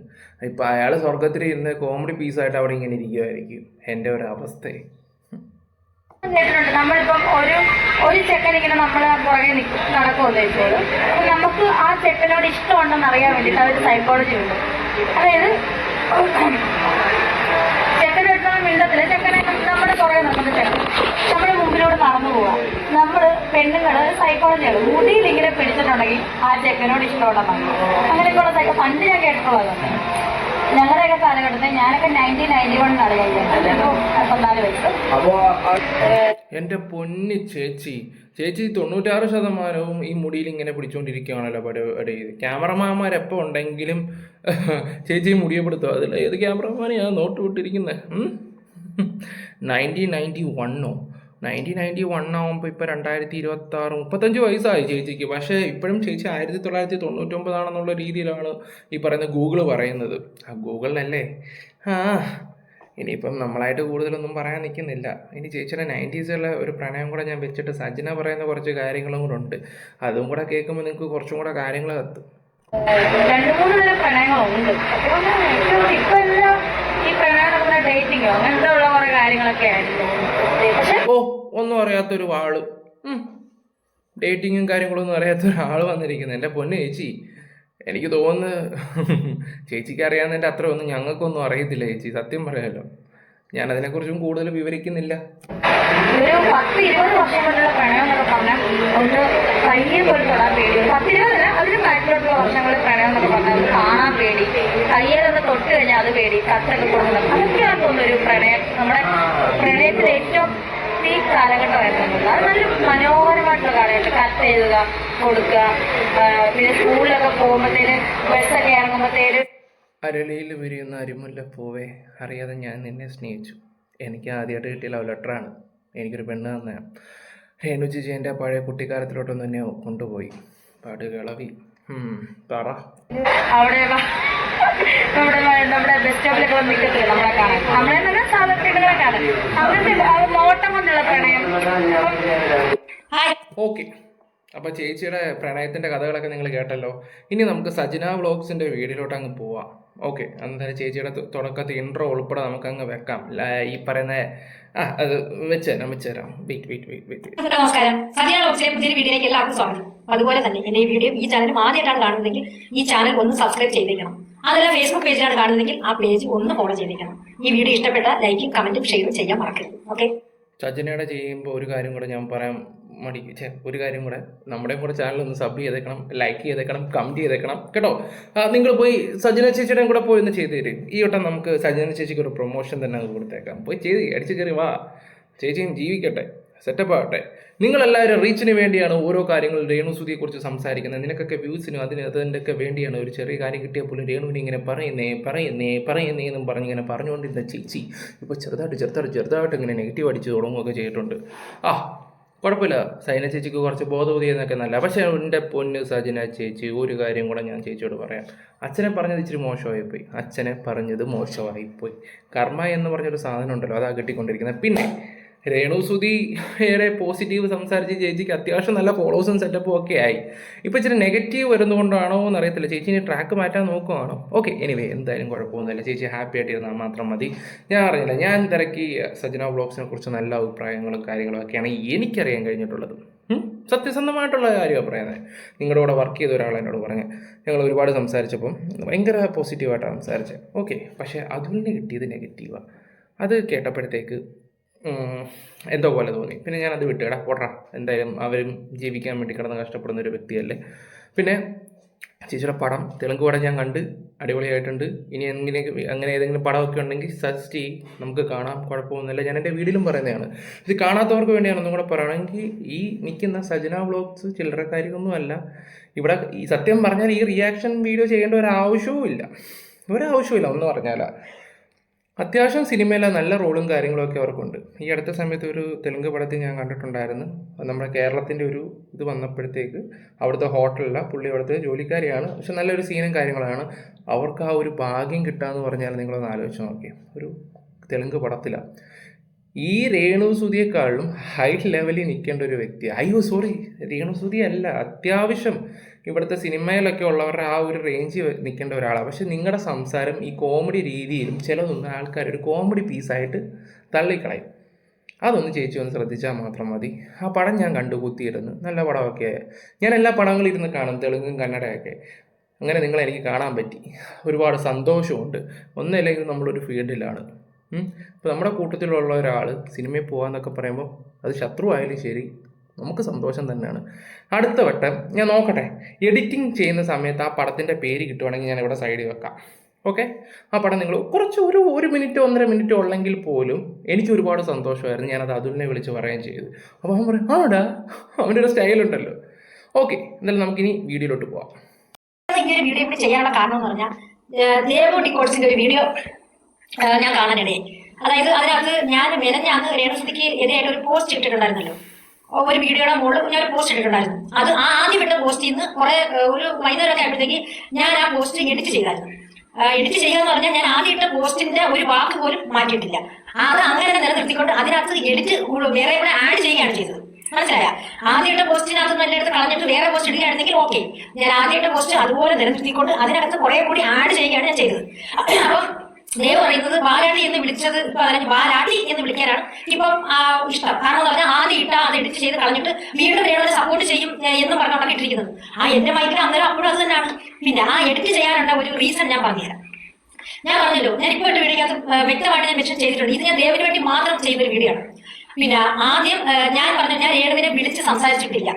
ഇപ്പം അയാൾ സ്വർഗത്തിൽ ഇരുന്ന് കോമഡി പീസായിട്ട് അവിടെ ഇങ്ങനെ ഇരിക്കുമായിരിക്കും. എൻ്റെ ഒരു അവസ്ഥയെ കേട്ടിട്ടുണ്ട്. നമ്മളിപ്പം ഒരു ചെക്കൻ ഇങ്ങനെ നമ്മളെ പുറകെ നടക്കുമെന്ന് വെച്ചോളൂ. നമുക്ക് ആ ചെക്കനോട് ഇഷ്ടമുണ്ടെന്ന് അറിയാൻ വേണ്ടിയിട്ട് അതൊരു സൈക്കോളജി ഉണ്ട്. അതായത് ചെക്കനോട് നമ്മൾ മിണ്ടത്തില്ല. ചെക്കനെ നമ്മുടെ പുറകെ നമ്മുടെ ചെക്കൻ നമ്മുടെ മുമ്പിലൂടെ നടന്നു പോവാ. നമ്മൾ പെണ്ണുങ്ങള് സൈക്കോളജിയാണ്. മുടിയിൽ ഇങ്ങനെ പിടിച്ചിട്ടുണ്ടെങ്കിൽ ആ ചെക്കനോട് ഇഷ്ടമുണ്ടെന്നാണ്. അങ്ങനെയൊക്കെയുള്ള പണ്ട് ഞാൻ കേട്ടിട്ടുള്ളതാണ്. ഞങ്ങളുടെയൊക്കെ കാലഘട്ടത്തിൽ ഞാനൊക്കെ 1991 കഴിഞ്ഞത്. 14 വയസ്സ്. എൻ്റെ പൊന്നി ചേച്ചി 96% ഈ മുടിയിൽ ഇങ്ങനെ പിടിച്ചുകൊണ്ടിരിക്കുകയാണല്ലോ പരിപാടി. ക്യാമറമാന്മാരെപ്പോൾ ഉണ്ടെങ്കിലും ചേച്ചി മുടിയെ പെടുത്തുക. അതിൽ ഏത് ക്യാമറമാനെയാണ് നോട്ട് വിട്ടിരിക്കുന്നത്? 1991 ആകുമ്പോൾ ഇപ്പോൾ 2026, 35 വയസ്സായി ചേച്ചിക്ക്. പക്ഷേ ഇപ്പോഴും ചേച്ചി 1999 രീതിയിലാണ് ഈ പറയുന്ന ഗൂഗിൾ പറയുന്നത്. ആ ഗൂഗിളിനല്ലേ. ഇനിയിപ്പം നമ്മളായിട്ട് കൂടുതലൊന്നും പറയാൻ നിൽക്കുന്നില്ല. ഇനി ചേച്ചിയുടെ 90s ഒരു പ്രണയം കൂടെ ഞാൻ വെച്ചിട്ട് സജ്ജന പറയുന്ന കുറച്ച് കാര്യങ്ങളും കൂടെ ഉണ്ട്. അതും കൂടെ കേൾക്കുമ്പോൾ നിങ്ങൾക്ക് കുറച്ചും കൂടെ കാര്യങ്ങൾ കത്തും. 2-3 തരം പ്രണയങ്ങളുണ്ട്. ഇപ്പൊ എല്ലാം ഈ പ്രണയം നടക്കുന്ന ഡേറ്റിങ്ങോ അങ്ങനത്തെ ഉള്ള കുറെ കാര്യങ്ങളൊക്കെ ആയിരുന്നു. ഒന്നും അറിയാത്തൊരു ആള്, ഡേറ്റിങ്ങും കാര്യങ്ങളൊന്നും അറിയാത്ത ഒരാൾ വന്നിരിക്കുന്നത്. എൻ്റെ പൊന്ന് ചേച്ചി, എനിക്ക് തോന്നുന്നു ചേച്ചിക്ക് അറിയാവുന്നതിൻ്റെ അത്ര ഒന്നും ഞങ്ങൾക്കൊന്നും അറിയത്തില്ല ചേച്ചി. സത്യം പറയാമല്ലോ, ഞാൻ അതിനെക്കുറിച്ചും കൂടുതൽ വിവരിക്കുന്നില്ല. ഒരു 10-20 വർഷം കൊണ്ടുള്ള പ്രണയം എന്നൊക്കെ പറഞ്ഞാൽ ഒന്ന് കയ്യെ പോലെ തൊടാൻ പേടി. 10-20 അതിന് ബാക്കിലോട്ടുള്ള വർഷങ്ങളിൽ പ്രണയം എന്നൊക്കെ പറഞ്ഞാൽ കാണാൻ പേടി, കയ്യിലൊക്കെ തൊട്ട് കഴിഞ്ഞാൽ അത് പേടി, കത്തൊക്കെ കൊടുക്കണം. അതൊക്കെയാണ് തോന്നുന്നൊരു പ്രണയം. നമ്മുടെ പ്രണയത്തിൽ ഏറ്റവും ഈ കാലഘട്ടമായിരുന്നു. അത് നല്ലൊരു മനോഹരമായിട്ടുള്ള കാലഘട്ടം. കത്ത് എഴുതുക, കൊടുക്കുക, പിന്നെ സ്കൂളിലൊക്കെ പോകുമ്പോഴത്തേന് ബസ്സൊക്കെ ഇറങ്ങുമ്പോഴത്തേന് അരളിയിൽ വിരിയുന്ന അരിമുല്ല പൂവേ, അറിയാതെ ഞാൻ നിന്നെ സ്നേഹിച്ചു. എനിക്ക് ആദ്യമായിട്ട് കിട്ടിയ ലവ് ലെറ്ററാണ്. എനിക്കൊരു പെണ്ണ് തന്നെയാണ്. രേണു ചേച്ചി എൻ്റെ പഴയ കുട്ടിക്കാലത്തിലോട്ടൊന്നും എന്നെ കൊണ്ടുപോയി. പടുകിളവി പറ. അവിടെ നമ്മുടെ ബസ് സ്റ്റോപ്പിലൊക്കെ വന്ന് നിൽക്കത്തില്ല നമ്മളെ കാണാൻ. നമ്മളെ തന്നെ സാധാരണ കാണാൻ. അവരുടെ നോട്ടം കൊണ്ടുള്ള പ്രണയം. ഓക്കെ, അപ്പോൾ ചേച്ചിയുടെ പ്രണയത്തിൻ്റെ കഥകളൊക്കെ നിങ്ങൾ കേട്ടല്ലോ. ഇനി നമുക്ക് സജന വ്ളോഗ്സിൻ്റെ വീഡിയോയിലോട്ട് അങ്ങ് പോവാം. ഓക്കെ, അന്നേരം ചേച്ചിയുടെ തുടക്കത്തിൽ ഇൻട്രോ ഉൾപ്പെടെ നമുക്കങ്ങ് വെക്കാം. ഈ പറയുന്ന അത് വെച്ചുതരാം. വെയിറ്റ്. നമസ്കാരം, സജന വ്ളോഗ്സിലെ പുതിയൊരു വീഡിയോയിലേക്ക് എല്ലാവർക്കും സ്വാഗതം. അതുപോലെ തന്നെ എന്റെ ഈ വീഡിയോ ഈ ചാനൽ ആദ്യമായിട്ടാണ് കാണുന്നതെങ്കിൽ ഈ ചാനൽ ഒന്ന് സബ്സ്ക്രൈബ് ചെയ്തേക്കണം. അതല്ല ഫേസ്ബുക്ക് പേജിലാണ് കാണുന്നതെങ്കിൽ ആ പേജ് ഒന്ന് ഫോളോ ചെയ്തേക്കണം. ഈ വീഡിയോ ഇഷ്ടപ്പെട്ട ലൈക്കും കമന്റും ഷെയറും ചെയ്യാൻ മറക്കരുത്. ഓക്കെ, സജനയുടെ ചെയ്യുമ്പോൾ ഒരു കാര്യം കൂടെ ഞാൻ പറയാൻ ഒരു കാര്യം കൂടെ, നമ്മുടെ കൂടെ ചാനൽ ഒന്ന് സബ് ചെയ്തേക്കണം, ലൈക്ക് ചെയ്തേക്കണം, കമൻറ്റ് ചെയ്തേക്കണം കേട്ടോ. നിങ്ങൾ പോയി സജന ചേച്ചിയുടെ കൂടെ പോയി ഒന്ന് ചെയ്ത് തരും. ഈ വട്ടം നമുക്ക് സജന ചേച്ചിക്ക് ഒരു പ്രൊമോഷൻ തന്നെ അത് കൊടുത്തേക്കാം. പോയി ചെയ്ത് അടിച്ചു കയറി വാ, ചേച്ചിയും ജീവിക്കട്ടെ. സെറ്റപ്പ് ആവട്ടെ. നിങ്ങളെല്ലാവരും റീച്ചിന് വേണ്ടിയാണ് ഓരോ കാര്യങ്ങൾ രേണുസുതിയെക്കുറിച്ച് സംസാരിക്കുന്നത്. നിനക്കൊക്കെ വ്യൂസിനും അതിൻ്റെയൊക്കെ വേണ്ടിയാണ്. ഒരു ചെറിയ കാര്യം കിട്ടിയാൽ പോലും രേണുവിനെ ഇങ്ങനെ പറയുന്നേ എന്നും പറഞ്ഞിങ്ങനെ പറഞ്ഞുകൊണ്ടിരുന്ന ചേച്ചി ഇപ്പോൾ ചെറുതായിട്ട് ഇങ്ങനെ നെഗറ്റീവ് അടിച്ച് തുടങ്ങുകയൊക്കെ ചെയ്തിട്ടുണ്ട്. കുഴപ്പമില്ല, സൈന ചേച്ചിക്ക് കുറച്ച് ബോധോദയെന്നൊക്കെ നല്ല. പക്ഷേ എൻ്റെ പൊന്ന് സജന ചേച്ചി, ഒരു കാര്യം കൂടെ ഞാൻ ചേച്ചിയോട് പറയാം. അച്ഛനെ പറഞ്ഞത് ഇച്ചിരി മോശമായിപ്പോയി. കർമ്മ എന്ന് പറഞ്ഞൊരു സാധനം ഉണ്ടല്ലോ, അതാ കിട്ടിക്കൊണ്ടിരിക്കുന്നത്. പിന്നെ രേണുസുതി ഏറെ പോസിറ്റീവ് സംസാരിച്ച് ചേച്ചിക്ക് അത്യാവശ്യം നല്ല ഫോളോവേഴ്സും സെറ്റപ്പും ഒക്കെ ആയി. ഇപ്പോൾ ഇച്ചിരി നെഗറ്റീവ് വരുന്നതുകൊണ്ടാണോ എന്നറിയത്തില്ല. ചേച്ചി ഇനി ട്രാക്ക് മാറ്റാൻ നോക്കുവാണോ? ഓക്കെ, എനിവേ എന്തായാലും കുഴപ്പമൊന്നുമില്ല. ചേച്ചി ഹാപ്പി ആയിട്ടിരുന്നാൽ മാത്രം മതി. ഞാൻ അറിയില്ല, ഞാൻ തിരക്കി സജന വ്ളോഗ്സിനെ കുറിച്ച് നല്ല അഭിപ്രായങ്ങളും കാര്യങ്ങളും ഒക്കെയാണ് എനിക്കറിയാൻ കഴിഞ്ഞിട്ടുള്ളത്. സത്യസന്ധമായിട്ടുള്ള കാര്യമാണ് പറയുന്നത്. നിങ്ങളുടെ കൂടെ വർക്ക് ചെയ്ത ഒരാൾ എന്നോട് പറഞ്ഞ് ഞങ്ങൾ ഒരുപാട് സംസാരിച്ചപ്പം ഭയങ്കര പോസിറ്റീവായിട്ടാണ് സംസാരിച്ചത്. ഓക്കെ, പക്ഷേ അതുലിന് കിട്ടിയത് നെഗറ്റീവാണ്. അത് കേട്ടപ്പോഴത്തേക്ക് എന്തോ പോലെ തോന്നി. പിന്നെ ഞാനത് വിട്ടുകിടാ പോട്ടെ, എന്തായാലും അവരും ജീവിക്കാൻ വേണ്ടി കിടന്ന് കഷ്ടപ്പെടുന്ന ഒരു വ്യക്തിയല്ലേ. പിന്നെ ചേച്ചിയുടെ പടം, തെലുങ്ക് പടം ഞാൻ കണ്ട്, അടിപൊളിയായിട്ടുണ്ട്. ഇനി അങ്ങനെ ഏതെങ്കിലും പടമൊക്കെ ഉണ്ടെങ്കിൽ സജസ്റ്റ് ചെയ്യും, നമുക്ക് കാണാം, കുഴപ്പമൊന്നുമില്ല. ഞാൻ എൻ്റെ വീഡിയോയിലും പറയുന്നതാണ്. ഇത് കാണാത്തവർക്ക് വേണ്ടിയാണ് ഒന്നും കൂടെ പറയുകയാണെങ്കിൽ, ഈ നിൽക്കുന്ന സജന വ്ളോഗ്സ് ചില്ലറക്കാരിയൊന്നുമല്ല. ഇവിടെ ഈ സത്യം പറഞ്ഞാൽ ഈ റിയാക്ഷൻ വീഡിയോ ചെയ്യേണ്ട ഒരാവശ്യവും ഇല്ല. ഒന്നും പറഞ്ഞാലാ. അത്യാവശ്യം സിനിമയിലെ നല്ല റോളും കാര്യങ്ങളൊക്കെ അവർക്കുണ്ട്. ഈ അടുത്ത സമയത്ത് ഒരു തെലുങ്ക് പടത്തിൽ ഞാൻ കണ്ടിട്ടുണ്ടായിരുന്നു. നമ്മുടെ കേരളത്തിൻ്റെ ഒരു ഇത് വന്നപ്പോഴത്തേക്ക് അവിടുത്തെ ഹോട്ടലിലാണ്, പുള്ളി അവിടുത്തെ ജോലിക്കാരിയാണ്, പക്ഷെ നല്ലൊരു സീനും കാര്യങ്ങളാണ്. അവർക്ക് ആ ഒരു ഭാഗ്യം കിട്ടാന്ന് പറഞ്ഞാൽ നിങ്ങളൊന്ന് ആലോചിച്ച് നോക്കി. ഒരു തെലുങ്ക് പടത്തിലാണ്. ഈ രേണുസുതിയെക്കാളും ഹൈ ലെവലിൽ നിൽക്കേണ്ട ഒരു വ്യക്തിയാണ്. രേണുസുതി അല്ല, അത്യാവശ്യം ഇവിടുത്തെ സിനിമയിലൊക്കെ ഉള്ളവരുടെ ആ ഒരു റേഞ്ച് നിൽക്കേണ്ട ഒരാളാണ്. പക്ഷെ നിങ്ങളുടെ സംസാരം ഈ കോമഡി രീതിയിലും ചിലതൊന്നും ആൾക്കാർ ഒരു കോമഡി പീസായിട്ട് തള്ളിക്കളയും. അതൊന്ന് ചേച്ചി ഒന്ന് ശ്രദ്ധിച്ചാൽ മാത്രം മതി. ആ പടം ഞാൻ കണ്ടുകൂത്തിയിരുന്നു, നല്ല പടമൊക്കെ. ഞാൻ എല്ലാ പടങ്ങളും ഇരുന്ന് കാണും, തെലുങ്കും കന്നഡയൊക്കെ. അങ്ങനെ നിങ്ങളെനിക്ക് കാണാൻ പറ്റി, ഒരുപാട് സന്തോഷമുണ്ട്. ഒന്നല്ലെങ്കിൽ നമ്മളൊരു ഫീൽഡിലാണ്. ഇപ്പോൾ നമ്മുടെ കൂട്ടത്തിലുള്ള ഒരാൾ സിനിമയിൽ പോകാമെന്നൊക്കെ പറയുമ്പോൾ അത് ശത്രു ആയാലും ശരി, നമുക്ക് സന്തോഷം തന്നെയാണ്. അടുത്ത വട്ടം ഞാൻ നോക്കട്ടെ, എഡിറ്റിംഗ് ചെയ്യുന്ന സമയത്ത് ആ പടത്തിൻ്റെ പേര് കിട്ടുവാണെങ്കിൽ ഞാൻ ഇവിടെ സൈഡിൽ വെക്കാം. ഓക്കെ, ആ പടം നിങ്ങൾ കുറച്ച് ഒരു മിനിറ്റോ 1.5 മിനിറ്റോ ഉള്ളെങ്കിൽ പോലും എനിക്ക് ഒരുപാട് സന്തോഷമായിരുന്നു. ഞാനത് അതുലിനെ വിളിച്ച് പറയുകയും ചെയ്തു. അപ്പോൾ അവൻ പറയും, ആടാ, അവൻ്റെ ഒരു സ്റ്റൈലുണ്ടല്ലോ. ഓക്കെ, എന്നാലും നമുക്കിനി വീഡിയോയിലോട്ട് പോവാം. ഇങ്ങനെ വീഡിയോ കൂടി ചെയ്യാനുള്ള കാരണം എന്ന് പറഞ്ഞാൽ, ദേവോ ഡിക്കോഡ്സിന്റെ ഒരു വീഡിയോ ഞാൻ കാണാനിടയായി. അതായത് അതിനകത്ത് ഞാൻ മെനഞ്ഞാന്ന് രേണുസുതിക്ക് എതിരായിട്ട് ഒരു പോസ്റ്റ് ഇട്ടിട്ടുണ്ടായിരുന്നല്ലോ. ഒരു വീഡിയോയുടെ മുകളിൽ ഞാൻ ഒരു പോസ്റ്റ് ഇട്ടിട്ടുണ്ടായിരുന്നു. അത് ആദ്യം ഇട്ട പോസ്റ്റിൽ നിന്ന് ഒരു വൈകുന്നേരമൊക്കെ ആയപ്പോഴത്തേക്ക് ഞാൻ ആ പോസ്റ്റ് എഡിറ്റ് ചെയ്തായിരുന്നു. എഡിറ്റ് ചെയ്യാന്ന് പറഞ്ഞാൽ ഞാൻ ആദ്യം ഇട്ട പോസ്റ്റിന്റെ ഒരു വാക്ക് പോലും മാറ്റിയിട്ടില്ല. അത് അങ്ങനെ നിലനിർത്തിക്കൊണ്ട് അതിനകത്ത് എഡിറ്റ് വേറെ കൂടെ ആഡ് ചെയ്യുകയാണ് ചെയ്തത്. മനസ്സിലായ? ആദ്യം ഇട്ട പോസ്റ്റിനകത്ത് നല്ല എടുത്ത് കളഞ്ഞിട്ട് വേറെ പോസ്റ്റ് ഇടുകയാണെങ്കിൽ ഓക്കെ. ഞാൻ ആദ്യം ഇട്ട പോസ്റ്റ് അതുപോലെ നിലനിർത്തിക്കൊണ്ട് അതിനകത്ത് കുറെ കൂടി ആഡ് ചെയ്യുകയാണ് ഞാൻ ചെയ്തത്. അപ്പം ദേവ് പറയുന്നത് ബാലാട്ടി എന്ന് വിളിച്ചത് ബാലാട്ടി എന്ന് വിളിക്കാനാണ് ഇപ്പം ഇഷ്ടം. കാരണം എന്ന് പറഞ്ഞാൽ ആദ്യം ഇട്ട അത് എഡിറ്റ് ചെയ്ത് കളഞ്ഞിട്ട് വീണ്ടും രേണുവിനെ സപ്പോർട്ട് ചെയ്യും എന്ന് പറഞ്ഞാണ് ഇട്ടിരിക്കുന്നത്. എന്റെ മൈക്കിൽ അന്നേരം അപ്പോഴും അത് തന്നെയാണ്. പിന്നെ ആ എഡിറ്റ് ചെയ്യാനുള്ള ഒരു റീസൺ ഞാൻ പറഞ്ഞുതരാം. ഞാൻ പറഞ്ഞല്ലോ, ഞാൻ ഇപ്പോൾ ഇട്ട് വീഡിയോക്കകത്ത് വ്യക്തമായിട്ട് ഞാൻ മെൻഷൻ ചെയ്തിട്ടുണ്ട്. ഇത് ഞാൻ ദേവിന് വേണ്ടി മാത്രം ചെയ്തൊരു വീഡിയോ ആണ്. പിന്നെ ആദ്യം ഞാൻ രേണുവിനെ വിളിച്ച് സംസാരിച്ചിട്ടില്ല.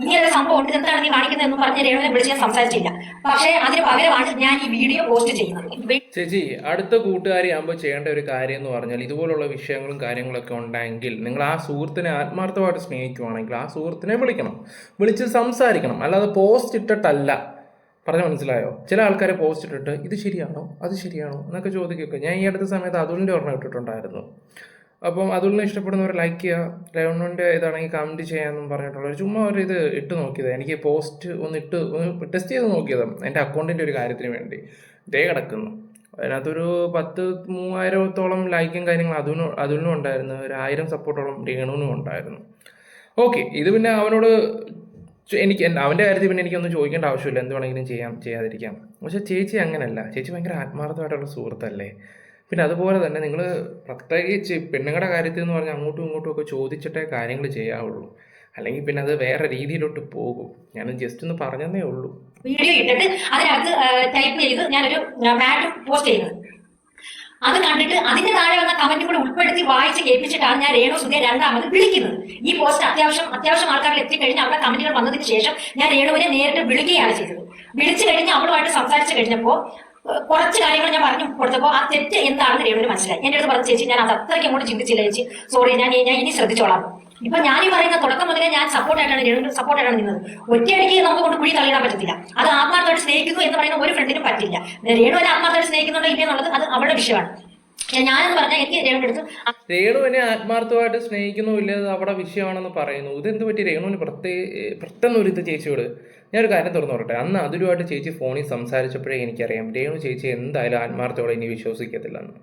ഇങ്ങനൊരു സംഭവം ഉണ്ട്, എന്താണ് നീ കാണിക്കുന്നത് എന്ന് പറഞ്ഞ് രേണുവിനെ വിളിച്ച് ഞാൻ സംസാരിച്ചില്ല. പക്ഷേ അതിന് പകരമാണ് ഞാൻ ഈ വീഡിയോ പോസ്റ്റ് ചെയ്യുന്നത്. ചേച്ചി, അടുത്ത കൂട്ടുകാരി ആകുമ്പോൾ ചെയ്യേണ്ട ഒരു കാര്യം എന്ന് പറഞ്ഞാൽ, ഇതുപോലുള്ള വിഷയങ്ങളും കാര്യങ്ങളൊക്കെ ഉണ്ടെങ്കിൽ നിങ്ങൾ ആ സുഹൃത്തിനെ ആത്മാർത്ഥമായിട്ട് സ്നേഹിക്കുവാണെങ്കിൽ ആ സുഹൃത്തിനെ വിളിച്ച് സംസാരിക്കണം. അല്ലാതെ പോസ്റ്റ് ഇട്ടിട്ടല്ല. പറഞ്ഞ മനസ്സിലായോ? ചില ആൾക്കാരെ പോസ്റ്റ് ഇട്ടിട്ട് ഇത് ശരിയാണോ അത് ശരിയാണോ എന്നൊക്കെ ചോദിക്കുകയൊക്കെ. ഞാൻ ഈ അടുത്ത സമയത്ത് അതുലിൻ്റെ ഒരെണ്ണം ഇട്ടിട്ടുണ്ടായിരുന്നു. അപ്പം അതുലിനെ ഇഷ്ടപ്പെടുന്നവർ ലൈക്ക് ചെയ്യുക, രേണുവിൻ്റെ ഇതാണെങ്കിൽ കമൻറ്റ് ചെയ്യാമെന്നും പറഞ്ഞിട്ടുള്ള ചുമ്മാ ഒരു ഇത് ഇട്ട് നോക്കിയത്. എനിക്ക് പോസ്റ്റ് ഒന്ന് ടെസ്റ്റ് ചെയ്ത് നോക്കിയത് എൻ്റെ അക്കൗണ്ടിൻ്റെ ഒരു കാര്യത്തിന് വേണ്ടി. ഇതേ കിടക്കുന്നു. അതിനകത്തൊരു 10,000-3000 ലൈക്കും കാര്യങ്ങളും അതുലിനും ഉണ്ടായിരുന്നു. ഒരു 1000 സപ്പോർട്ടോളം രേണുവിനും ഉണ്ടായിരുന്നു. ഓക്കെ, ഇത് പിന്നെ അവനോട് അവൻ്റെ കാര്യത്തിൽ പിന്നെ എനിക്കൊന്നും ചോദിക്കേണ്ട ആവശ്യമില്ല, എന്ത് വേണമെങ്കിലും ചെയ്യാതിരിക്കാം. പക്ഷേ ചേച്ചി അങ്ങനെയല്ല. ചേച്ചി ഭയങ്കര ആത്മാർത്ഥമായിട്ടുള്ള സുഹൃത്തല്ലേ. പിന്നെ അതുപോലെ തന്നെ നിങ്ങൾ പ്രത്യേകിച്ച് പെണ്ണുങ്ങളുടെ കാര്യത്തിൽ എന്ന് പറഞ്ഞാൽ അങ്ങോട്ടും ഇങ്ങോട്ടും ഒക്കെ ചോദിച്ചിട്ടേ കാര്യങ്ങൾ ചെയ്യാവുള്ളൂ. അല്ലെങ്കിൽ പിന്നെ അത് വേറെ രീതിയിലോട്ട് പോകും. ഞാൻ ജസ്റ്റ് ഒന്ന് പറഞ്ഞതേ ഉള്ളൂ. വീഡിയോ ഇട്ടിട്ട് അതിനകത്ത് ടൈപ്പ് ചെയ്ത് ഞാനൊരു മാറ്റ് പോസ്റ്റ് ചെയ്യുന്നത്. അത് കണ്ടിട്ട് അതിന്റെ താഴെ വന്ന കമന്റ് കൂടെ ഉൾപ്പെടുത്തി വായിച്ച് കേൾപ്പിച്ചിട്ടാണ് ഞാൻ രേണുസുതിയെ രണ്ടാമത് വിളിക്കുന്നത്. ഈ പോസ്റ്റ് അത്യാവശ്യം ആൾക്കാരിൽ എത്തിക്കഴിഞ്ഞ് അവിടെ കമന്റുകൾ വന്നതിന് ശേഷം ഞാൻ രേണുവിനെ നേരിട്ട് വിളിക്കുകയാണ് ചെയ്തത്. വിളിച്ചു കഴിഞ്ഞ് അവളുമായിട്ട് സംസാരിച്ചു കഴിഞ്ഞപ്പോൾ കുറച്ച് കാര്യങ്ങൾ ഞാൻ പറഞ്ഞു കൊടുത്തപ്പോൾ ആ തെറ്റ് എന്താണെന്ന് രേണുവിന് മനസ്സിലായി. എൻ്റെ അടുത്ത് പറഞ്ഞ ചേച്ചി, ഞാൻ അത് അത്രയ്ക്ക് അങ്ങോട്ട് ചിന്തിച്ചില്ല ചേച്ചി, സോറി, ഞാൻ ഇനി ശ്രദ്ധിച്ചോളാം. ഇപ്പൊ ഞാൻ ഈ പറയുന്ന തുടക്കം മുതലേ ഞാൻ സപ്പോർട്ടായിട്ടാണ് നിന്നത്. ഒറ്റയടിക്ക് നമുക്ക് കൊണ്ട് കുഴി തള്ളിയിടാൻ പറ്റത്തില്ല. അത് ആത്മാർത്ഥമായിട്ട് സ്നേഹിക്കുന്നു എന്ന് പറയുന്ന ഒരു ഫ്രണ്ടിനും പറ്റില്ല. രേണുവിനെ ആത്മാർത്ഥമായിട്ട് സ്നേഹിക്കുന്നുണ്ടോ ഇല്ല എന്നുള്ളത് അത് അവളുടെ വിഷയമാണ്. ഞാനെന്ന് പറഞ്ഞാൽ എനിക്ക് രേണുവിന്റെ അടുത്ത് രേണുവിനെ ആത്മാർത്ഥമായിട്ട് സ്നേഹിക്കുന്നുമില്ല അത് അവിടെ വിഷയമാണെന്ന് പറയുന്നു. ഇതെന്ത് പറ്റി രേണുവിന് പെട്ടെന്ന് ഒരു ഇത് ചേച്ചിയോട് ഞാനൊരു കാര്യം തുറന്നു പറയട്ടെ. അന്ന് അതിലുമായിട്ട് ചേച്ചി ഫോണിൽ സംസാരിച്ചപ്പോഴേ എനിക്കറിയാം രേണു ചേച്ചി എന്തായാലും ആത്മാർത്ഥത്തോടെ ഇനി വിശ്വസിക്കത്തില്ലെന്ന്.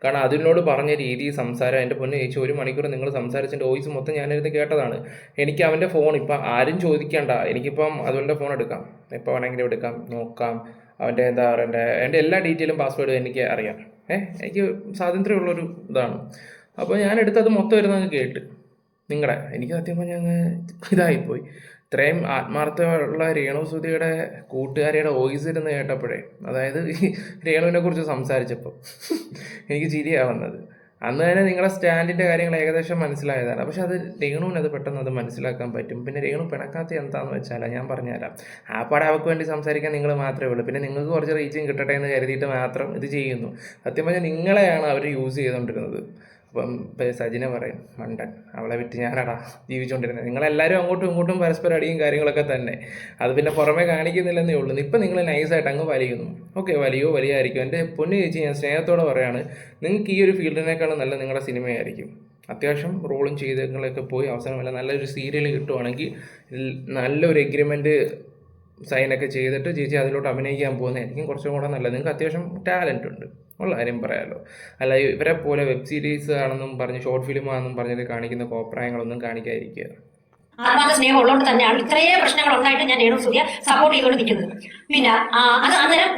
കാരണം അതിനോട് പറഞ്ഞ രീതി സംസാരം എൻ്റെ പൊന്ന് ചേച്ചി 1 മണിക്കൂർ നിങ്ങൾ സംസാരിച്ചതിൻ്റെ വോയിസ് മൊത്തം ഞാനിരുന്ന് കേട്ടതാണ്. എനിക്ക് അവൻ്റെ ഫോൺ ഇപ്പം ആരും ചോദിക്കേണ്ട, എനിക്കിപ്പം അതുകൊണ്ട് ഫോൺ എടുക്കാം, എപ്പോൾ വേണമെങ്കിലും എടുക്കാം, നോക്കാം. അവൻ്റെ എന്താ പറയുക എൻ്റെ എല്ലാ ഡീറ്റെയിലും പാസ്വേഡും എനിക്ക് അറിയാം. എനിക്ക് സ്വാതന്ത്ര്യമുള്ളൊരു ഇതാണ്. അപ്പോൾ ഞാൻ എടുത്തത് മൊത്തം ഇരുന്നങ്ങ് കേട്ട് എനിക്ക് സത്യം പറഞ്ഞാൽ അങ്ങ് ഇതായിപ്പോയി. ഇത്രയും ആത്മാർത്ഥമുള്ള രേണു സുധിയുടെ കൂട്ടുകാരിയുടെ വോയിസ് ഇരുന്ന് കേട്ടപ്പോഴേ, അതായത് രേണുവിനെ കുറിച്ച് സംസാരിച്ചപ്പോൾ എനിക്ക് ചിരിയാണ് വന്നത്. അന്ന് തന്നെ നിങ്ങളുടെ സ്റ്റാൻഡിൻ്റെ കാര്യങ്ങൾ ഏകദേശം മനസ്സിലായതാണ്. പക്ഷെ അത് രേണുവിനത് പെട്ടെന്ന് അത് മനസ്സിലാക്കാൻ പറ്റും. പിന്നെ രേണു പിണക്കാത്ത എന്താണെന്ന് വെച്ചാൽ ഞാൻ പറഞ്ഞുതരാം. ആ പാടെ അവർക്ക് വേണ്ടി സംസാരിക്കാൻ നിങ്ങൾ മാത്രമേ ഉള്ളൂ. പിന്നെ നിങ്ങൾക്ക് കുറച്ച് റീച്ചിങ് കിട്ടട്ടെ എന്ന് കരുതിയിട്ട് മാത്രം ഇത് ചെയ്യുന്നു. സത്യം പറഞ്ഞാൽ നിങ്ങളെയാണ് അവർ യൂസ് ചെയ്തുകൊണ്ടിരുന്നത്. അപ്പം സജിനെ പറയും മണ്ടൻ, അവളെ വിറ്റ് ഞാനടാ ജീവിച്ചുകൊണ്ടിരുന്നത്. നിങ്ങളെല്ലാവരും അങ്ങോട്ടും ഇങ്ങോട്ടും പരസ്പരം അടിയും കാര്യങ്ങളൊക്കെ തന്നെ. അത് പിന്നെ പുറമേ കാണിക്കുന്നില്ലെന്നേ ഉള്ളൂ. ഇപ്പം നിങ്ങൾ നൈസായിട്ട് അങ്ങ് വലിയുന്നു. ഓക്കെ, വലിയായിരിക്കും. എൻ്റെ പൊന്നു ചേച്ചി ഞാൻ സ്നേഹത്തോടെ പറയാണ്, നിങ്ങൾക്ക് ഈ ഒരു ഫീൽഡിനേക്കാളും നല്ല നിങ്ങളുടെ സിനിമയായിരിക്കും. അത്യാവശ്യം റോളും ചെയ്തങ്ങളൊക്കെ പോയി അവസാനമല്ല നല്ലൊരു സീരിയൽ കിട്ടുവാണെങ്കിൽ നല്ലൊരു എഗ്രിമെൻറ്റ് സൈനൊക്കെ ചെയ്തിട്ട് ചേച്ചി അതിലോട്ട് അഭിനയിക്കാൻ പോകുന്നതായിരിക്കും കുറച്ചും കൂടെ നല്ലത്. നിങ്ങൾക്ക് അത്യാവശ്യം ടാലൻ്റ് ഉണ്ട്, ഉള്ള കാര്യം പറയാമല്ലോ. അല്ല ഇവരെ പോലെ വെബ് സീരീസ് ആണെന്നും പറഞ്ഞ് ഷോർട്ട് ഫിലിമാണെന്നും പറഞ്ഞിട്ട് കാണിക്കുന്ന കോപ്രായങ്ങളൊന്നും കാണിക്കാതിരിക്കുക. ആത്മാർത്ഥ സ്നേഹം ഉള്ളതുകൊണ്ട് തന്നെയാണ് ഇത്രയും പ്രശ്നങ്ങൾ ഉണ്ടായിട്ട് ഞാൻ രേണു സുധിയെ സപ്പോർട്ട് ചെയ്തുകൊണ്ട് നിൽക്കുന്നത്. പിന്നെ അത് അന്നേരം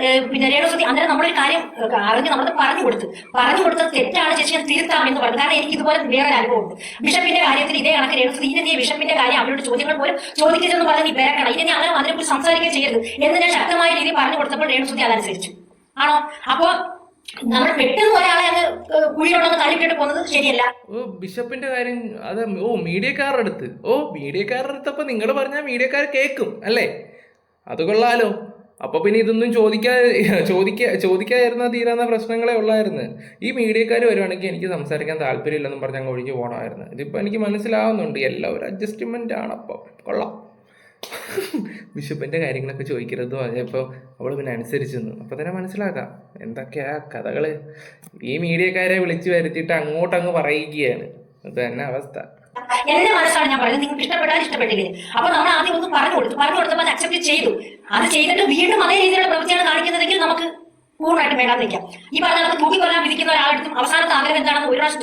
രേണു സുധി അന്നേരം നമ്മളൊരു കാര്യം അറിഞ്ഞ് നമ്മളത് പറഞ്ഞു കൊടുത്തത് തെറ്റാണ് ചേച്ചി, ഞാൻ തിരുത്താം എന്ന് പറഞ്ഞു. കാരണം എനിക്ക് ഇതുപോലെ വേറെ അനുഭവമുണ്ട്. ബിഷപ്പിന്റെ കാര്യത്തിൽ ഇതേ കണക്ക് രേണു സുധി ഇനി ബിഷപ്പിന്റെ കാര്യം അവരോട് ചോദ്യങ്ങൾ പോലും ചോദിക്കരുതെന്ന് പറഞ്ഞ് നീ ബേക്കണം, ഇനി അങ്ങനെ അതിനെക്കുറിച്ച് സംസാരിക്കുകയും ചെയ്യരുത് എന്ന് ഞാൻ ശക്തമായ രീതിയിൽ പറഞ്ഞു കൊടുത്തപ്പോൾ രേണു സുധി അതനുസരിച്ചു. ആണോ? അപ്പോ നമ്മൾ പെട്ടെന്ന് ഒരാളെ അങ്ങ് കുഴിയോടൊന്ന് തള്ളിക്കിട്ട് പോകുന്നത് ശരിയല്ല. ബിഷപ്പിന്റെ കാര്യം അത് മീഡിയക്കാരുടെ അടുത്തപ്പോ നിങ്ങൾ പറഞ്ഞാൽ മീഡിയക്കാർ കേൾക്കും അല്ലേ? അത് കൊള്ളാലോ. അപ്പൊ പിന്നെ ഇതൊന്നും ചോദിക്കാതിരുന്നാൽ തീരാവുന്ന പ്രശ്നങ്ങളെ ഉള്ളായിരുന്നു. ഈ മീഡിയക്കാർ വരുവാണെങ്കിൽ എനിക്ക് സംസാരിക്കാൻ താല്പര്യമില്ലെന്നും പറഞ്ഞ് അങ്ങ് ഒഴിഞ്ഞു പോകണമായിരുന്നു. ഇതിപ്പോൾ എനിക്ക് മനസ്സിലാവുന്നുണ്ട് എല്ലാം ഒരു അഡ്ജസ്റ്റ്മെന്റ് ആണ്. അപ്പോൾ കൊള്ളാം. ബിഷപ്പിന്റെ കാര്യങ്ങളൊക്കെ ചോദിക്കരുത് പറഞ്ഞപ്പോൾ അവൾ പിന്നെ അനുസരിച്ചു നിന്നു. അപ്പോൾ തന്നെ മനസ്സിലാക്കാം എന്തൊക്കെയാ കഥകള്. ഈ മീഡിയക്കാരെ വിളിച്ചു വരുത്തിയിട്ട് അങ്ങോട്ടങ്ങ് പറയിക്കുകയാണ്. അത് തന്നെ അവസ്ഥ. എന്റെ മനസ്സാണ് ഞാൻ പറയുന്നത്. നിങ്ങൾക്ക് ഇഷ്ടപ്പെട്ടില്ലേ? അപ്പൊ നമ്മൾ ആദ്യം ഒന്ന് പറഞ്ഞു കൊടുത്തപ്പോൾ അത് അക്സെപ്റ്റ് ചെയ്തു. അത് ചെയ്തിട്ട് വീണ്ടും അതേ രീതിയിലുള്ള പ്രവൃത്തിയാണ് കാണിക്കുന്നതെങ്കിൽ നമുക്ക് പൂർണ്ണമായിട്ട് വേണ്ടാന്ന് നിൽക്കാം. ഈ പറഞ്ഞ തൂക്കിക്കൊല്ലാൻ വിധിക്കുന്ന ഒരാളെടുത്തും അവസാനത്തെ ആഗ്രഹം എന്താണെന്ന് ഒരു പ്രാവശ്യം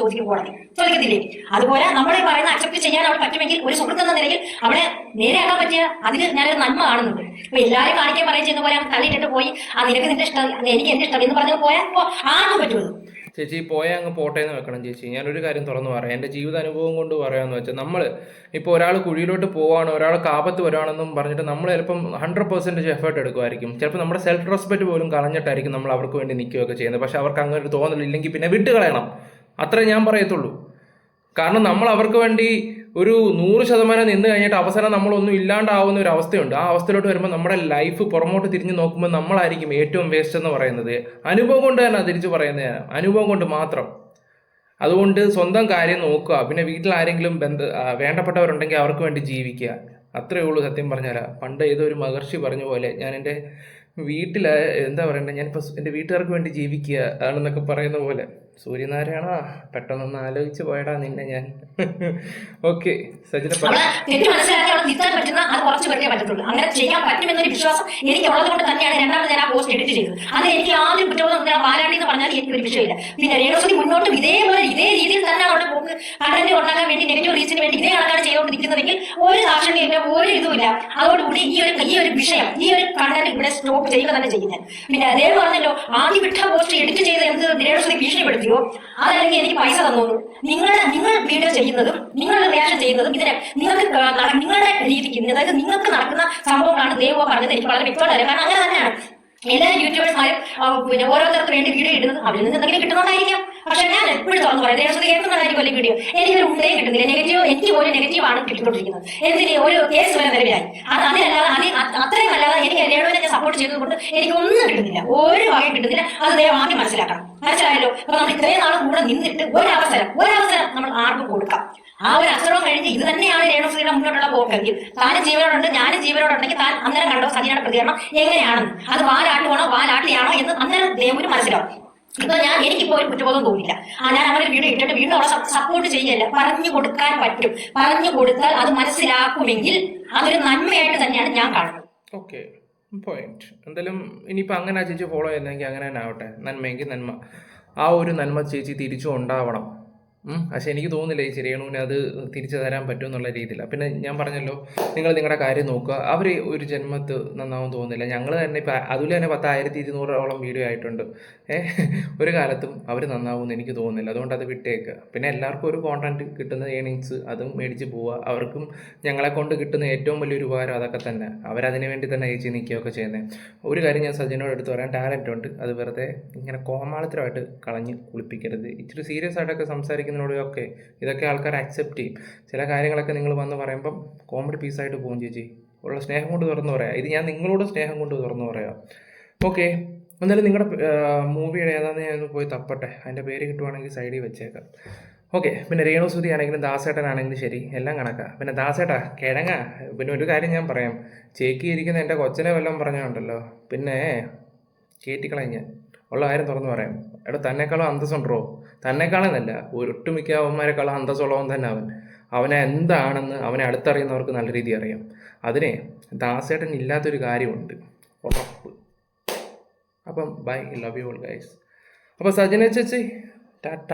ചോദിക്കത്തില്ലേ? അതുപോലെ നമ്മളെ പറയുന്ന അക്സെപ്റ്റ് ചെയ്യാൻ അവൾ പറ്റുമെങ്കിൽ ഒരു സുഹൃത്ത് എന്ന നിലയിൽ അവളെ നേരെയാക്കാൻ പറ്റിയ അതിന് ഞാനൊരു നന്മ കാണുന്നുണ്ട്. ഇപ്പൊ എല്ലാവരും കാണിക്കാൻ പറയുക ചെയ്യുന്ന പോലെ തള്ളിയിട്ടിട്ട് പോയി നിനക്ക് നിന്റെ ഇഷ്ടം എനിക്ക് എന്റെ ഇഷ്ടം എന്ന് പറഞ്ഞത് പോയാൽ ആർക്കും പറ്റുമത്. ചേച്ചി പോയാൽ അങ്ങ് പോട്ടെ എന്ന് വെക്കണം ചേച്ചി. ഞാനൊരു കാര്യം തുറന്നു പറയാം, എൻ്റെ ജീവിതാനുഭവം കൊണ്ട് പറയാമെന്ന് വെച്ചാൽ നമ്മൾ ഇപ്പോൾ ഒരാൾ കുഴിയിലോട്ട് പോവാണ്, ഒരാൾ കാപത്ത് വരുവാണെന്നും പറഞ്ഞിട്ട് നമ്മൾ ചിലപ്പം 100% എഫേർട്ട് എടുക്കുമായിരിക്കും. ചിലപ്പോൾ നമ്മുടെ സെൽഫ് റെസ്പെക്റ്റ് പോലും കളഞ്ഞിട്ടായിരിക്കും നമ്മൾ അവർക്ക് വേണ്ടി നിൽക്കുകയൊക്കെ ചെയ്യുന്നത്. പക്ഷെ അവർക്ക് അങ്ങനെ ഒരു തോന്നലില്ലെങ്കിൽ പിന്നെ വിട്ട് കളയണം, അത്രേ ഞാൻ പറയത്തുള്ളൂ. കാരണം നമ്മൾ അവർക്ക് വേണ്ടി ഒരു 100% നിന്ന് കഴിഞ്ഞിട്ട് അവസാനം നമ്മളൊന്നും ഇല്ലാണ്ടാവുന്ന ഒരു അവസ്ഥയുണ്ട്. ആ അവസ്ഥയിലോട്ട് വരുമ്പോൾ നമ്മുടെ ലൈഫ് പുറമോട്ട് തിരിഞ്ഞ് നോക്കുമ്പോൾ നമ്മളായിരിക്കും ഏറ്റവും വേസ്റ്റ് എന്ന് പറയുന്നത്. അനുഭവം കൊണ്ട് തന്നെ തിരിച്ച് പറയുന്നത് ഞാൻ, അനുഭവം കൊണ്ട് മാത്രം. അതുകൊണ്ട് സ്വന്തം കാര്യം നോക്കുക. പിന്നെ വീട്ടിൽ ആരെങ്കിലും വേണ്ടപ്പെട്ടവരുണ്ടെങ്കിൽ അവർക്ക് വേണ്ടി ജീവിക്കുക, അത്രയേ ഉള്ളൂ. സത്യം പറഞ്ഞാൽ പണ്ട് ഏതോ ഒരു മഹർഷി പറഞ്ഞ പോലെ ഞാൻ എൻ്റെ വീട്ടിൽ എന്താ പറയണ്ടേ, ഞാനിപ്പോൾ എൻ്റെ വീട്ടുകാർക്ക് വേണ്ടി ജീവിക്കുക ആണെന്നൊക്കെ പറയുന്ന പോലെ. സൂര്യനാരായണ പെട്ടെന്നൊന്ന് ആലോചിച്ച് പോയടാ നിന്നെ ഞാൻ. ഓക്കെ സജിന തെറ്റ് മനസ്സിലാക്കി അവൾ തിരുത്താൻ പറ്റുന്ന അത് കുറച്ച് പേർക്കേ പറ്റത്തുള്ളൂ. അങ്ങനെ ചെയ്യാൻ പറ്റുമെന്നൊരു വിശ്വാസം എനിക്ക് ഉള്ളത് കൊണ്ട് തന്നെയാണ് രണ്ടാമത് ഞാൻ ആ പോസ്റ്റ് എഡിറ്റ് ചെയ്തത്. അത് എനിക്ക് ആദ്യം കുറ്റബോധം വാലാട്ടി എന്ന് പറഞ്ഞാൽ എനിക്ക് ഒരു വിഷയമില്ല. പിന്നെ രേണുസുധി മുന്നോട്ടും ഇതേ രീതിയിൽ തന്നെ അവിടെ പോകുന്നത് കണ്ടന്റ് ഉണ്ടാക്കാൻ വേണ്ടി നെഗറ്റീവ് റീച്ചിന് വേണ്ടി ഇതേ ആൾക്കാർ ചെയ്തുകൊണ്ട് നിൽക്കുന്നതെങ്കിൽ ഒരു സാക്ഷരമില്ല, ഒരു ഇതുമില്ല. അതോടുകൂടി ഈ ഒരു വിഷയം ഈ ഒരു കണ്ടന്റ് ഇവിടെ സ്റ്റോപ്പ് ചെയ്യുക തന്നെ ചെയ്യുന്നത്. പിന്നെ അതേ പറഞ്ഞല്ലോ ആദ്യം വിട്ട പോസ്റ്റ് എഡിറ്റ് ചെയ്ത് എന്ത് രേണുസുധി ഭീഷണിപ്പെടുത്തിയോ അതല്ലെങ്കിൽ എനിക്ക് പൈസ തന്നോളൂ. നിങ്ങൾ വീഡിയോ ചെയ്യുന്നതും നിങ്ങളുടെ റിയാക്ഷൻ ചെയ്യുന്നതും ഇതിനെ നിങ്ങളുടെ രീതിക്ക്, അതായത് നിങ്ങൾക്ക് നടക്കുന്ന സംഭവങ്ങളാണ് ദൈവം പറഞ്ഞത്. എനിക്ക് വളരെ വ്യക്തമായിട്ട് അറിയാം. കാരണം അങ്ങനെ തന്നെയാണ് എല്ലാ യൂട്യൂബേഴ്സ്മാരും പിന്നെ ഓരോരുത്തർക്ക് വേണ്ടി വീഡിയോ ഇടുന്നത് അവരിൽ നിന്ന് എന്തെങ്കിലും കിട്ടുന്നതായിരിക്കാം. പക്ഷെ ഞാൻ എപ്പോഴും തുറന്നു പറയാം, രേണുസുതി കേൾക്കുന്നതായിരിക്കും വീഡിയോ, എനിക്കൊരു ഉണ്ടേ കിട്ടുന്നില്ല, നെഗറ്റീവ്, എനിക്ക് ഒരു നെഗറ്റീവാണ് കിട്ടിക്കൊണ്ടിരിക്കുന്നത്. എന്തിന് ഒരു കേസ് വരെ നിലവിലായി, അതിനല്ലാതെ അത്രയും അല്ലാതെ എനിക്ക് രേണുവിനെ സപ്പോർട്ട് ചെയ്തതുകൊണ്ട് എനിക്കൊന്നും കിട്ടുന്നില്ല, ഒരു വകയും കിട്ടുന്നില്ല. അത് ദയവാക്കി മനസ്സിലാക്കണം. മനസ്സിലായല്ലോ? അപ്പൊ നമ്മൾ ഇത്രയും നാളും കൂടെ നിന്നിട്ട് ഒരവസരം നമ്മൾ ആർക്കും കൊടുക്കാം. ആ ഒരു അവസരവും കഴിഞ്ഞ് ഇത് തന്നെയാണ് രേണുസുതിയുടെ മുന്നോട്ടുള്ള പോക്കെങ്കിൽ, താനും ജീവനോടുണ്ട്, ഞാനും ജീവനോടുണ്ടെങ്കിൽ താൻ അന്നേരം കണ്ടോ സജീനയുടെ പ്രതികരണം എങ്ങനെയാണെന്ന്, അത് വാലാട്ടുവാണോ വാലാട്ടിയാണോ എന്ന് അന്നേരം ദേവന് മനസ്സിലാവും. ഇപ്പൊ എനിക്കിപ്പോ ഒരു കുറ്റബോധം തോന്നില്ല. ഞാൻ അങ്ങനെ വീഡിയോ ഇട്ടിട്ട് വീണ്ടും അവളെ സപ്പോർട്ട് ചെയ്യല്ല, പറഞ്ഞു കൊടുക്കാൻ പറ്റും. പറഞ്ഞു കൊടുത്താൽ അത് മനസ്സിലാക്കുമെങ്കിൽ അതൊരു നന്മയായിട്ട് തന്നെയാണ് ഞാൻ കാണുന്നത്. Okay, point. എന്തായാലും ഇനിയിപ്പോൾ അങ്ങനെ ചേച്ചി ഫോളോ ചെയ്യുന്നെങ്കിൽ അങ്ങനെ തന്നെ ആവട്ടെ. നന്മയെങ്കിൽ നന്മ, ആ ഒരു നന്മ ചേച്ചി തിരിച്ചും ഉണ്ടാവണം. പക്ഷെ എനിക്ക് തോന്നുന്നില്ല ഈ രേണുവിന് അത് തിരിച്ചു തരാൻ പറ്റും എന്നുള്ള രീതിയില്ല. പിന്നെ ഞാൻ പറഞ്ഞല്ലോ, നിങ്ങൾ നിങ്ങളുടെ കാര്യം നോക്കുക. അവർ ഒരു ജന്മത്ത് നന്നാവും തോന്നുന്നില്ല. ഞങ്ങൾ തന്നെ ഇപ്പം അതുപോലെ തന്നെ 10,200 വീഡിയോ ആയിട്ടുണ്ട്. ഒരു കാലത്തും അവർ നന്നാവുമെന്ന് എനിക്ക് തോന്നുന്നില്ല. അതുകൊണ്ട് അത് വിട്ടേക്കുക. പിന്നെ എല്ലാവർക്കും ഒരു കോണ്ടന്റ് കിട്ടുന്ന ഏണിങ്സ് അതും മേടിച്ച് പോവുക. അവർക്കും ഞങ്ങളെ കൊണ്ട് കിട്ടുന്ന ഏറ്റവും വലിയൊരു ഉപകാരം അതൊക്കെ തന്നെ. അവരതിനു വേണ്ടി തന്നെ ചേച്ചി നിൽക്കുകയൊക്കെ ചെയ്യുന്നത്. ഒരു കാര്യം ഞാൻ സജനോട് എടുത്ത് പറയാൻ, ടാലൻ്റ് ഉണ്ട്, അത് വെറുതെ ഇങ്ങനെ കോമാളിത്തരമായിട്ട് കളഞ്ഞ് കുളിപ്പിക്കരുത്. ഇച്ചിരി സീരിയസ് ആയിട്ടൊക്കെ സംസാരിക്കുന്നതിനോടൊക്കെ ഇതൊക്കെ ആൾക്കാർ അക്സെപ്റ്റ് ചെയ്യും. ചില കാര്യങ്ങളൊക്കെ നിങ്ങൾ വന്ന് പറയുമ്പം കോമഡി പീസായിട്ട് പോകും. ചേച്ചി ഉള്ള സ്നേഹം കൊണ്ട് തുറന്നു പറയാം. ഇത് ഞാൻ നിങ്ങളോട് സ്നേഹം കൊണ്ട് തുറന്നു പറയാം. ഓക്കെ, എന്നാലും നിങ്ങളുടെ മൂവിയുടെ ഏതാണെന്ന് ഞാൻ പോയി തപ്പട്ടെ. അതിൻ്റെ പേര് കിട്ടുവാണെങ്കിൽ സൈഡിൽ വെച്ചേക്കാം. ഓക്കെ, പിന്നെ രേണുസുതി ആണെങ്കിലും ദാസേട്ടനാണെങ്കിലും ശരി, എല്ലാം കണക്കാം. പിന്നെ ദാസേട്ടാ കിഴങ്ങ. പിന്നെ ഒരു കാര്യം ഞാൻ പറയാം, ചേക്കിയിരിക്കുന്ന എൻ്റെ കൊച്ചനെ വല്ലതും പറഞ്ഞുണ്ടല്ലോ, പിന്നെ കയറ്റിക്കളഞ്ഞ് ഉള്ള കാര്യം തുറന്നു പറയാം. എടാ, തന്നെക്കാളും അന്തസ്സുണ്ടോ? തന്നെക്കാളെന്നല്ല, ഒട്ടുമിക്ക അവന്മാരെക്കാളും അന്തസ്സുള്ളവൻ തന്നെ അവനെ എന്താണെന്ന് അവനെ അടുത്തറിയുന്നവർക്ക് നല്ല രീതി അറിയാം. അതിനെ ദാസേട്ടൻ ഇല്ലാത്തൊരു കാര്യമുണ്ട്, ഉറപ്പ്. അപ്പം bye, love you all guys. അപ്പോൾ സജന ചേച്ചി ടാറ്റ.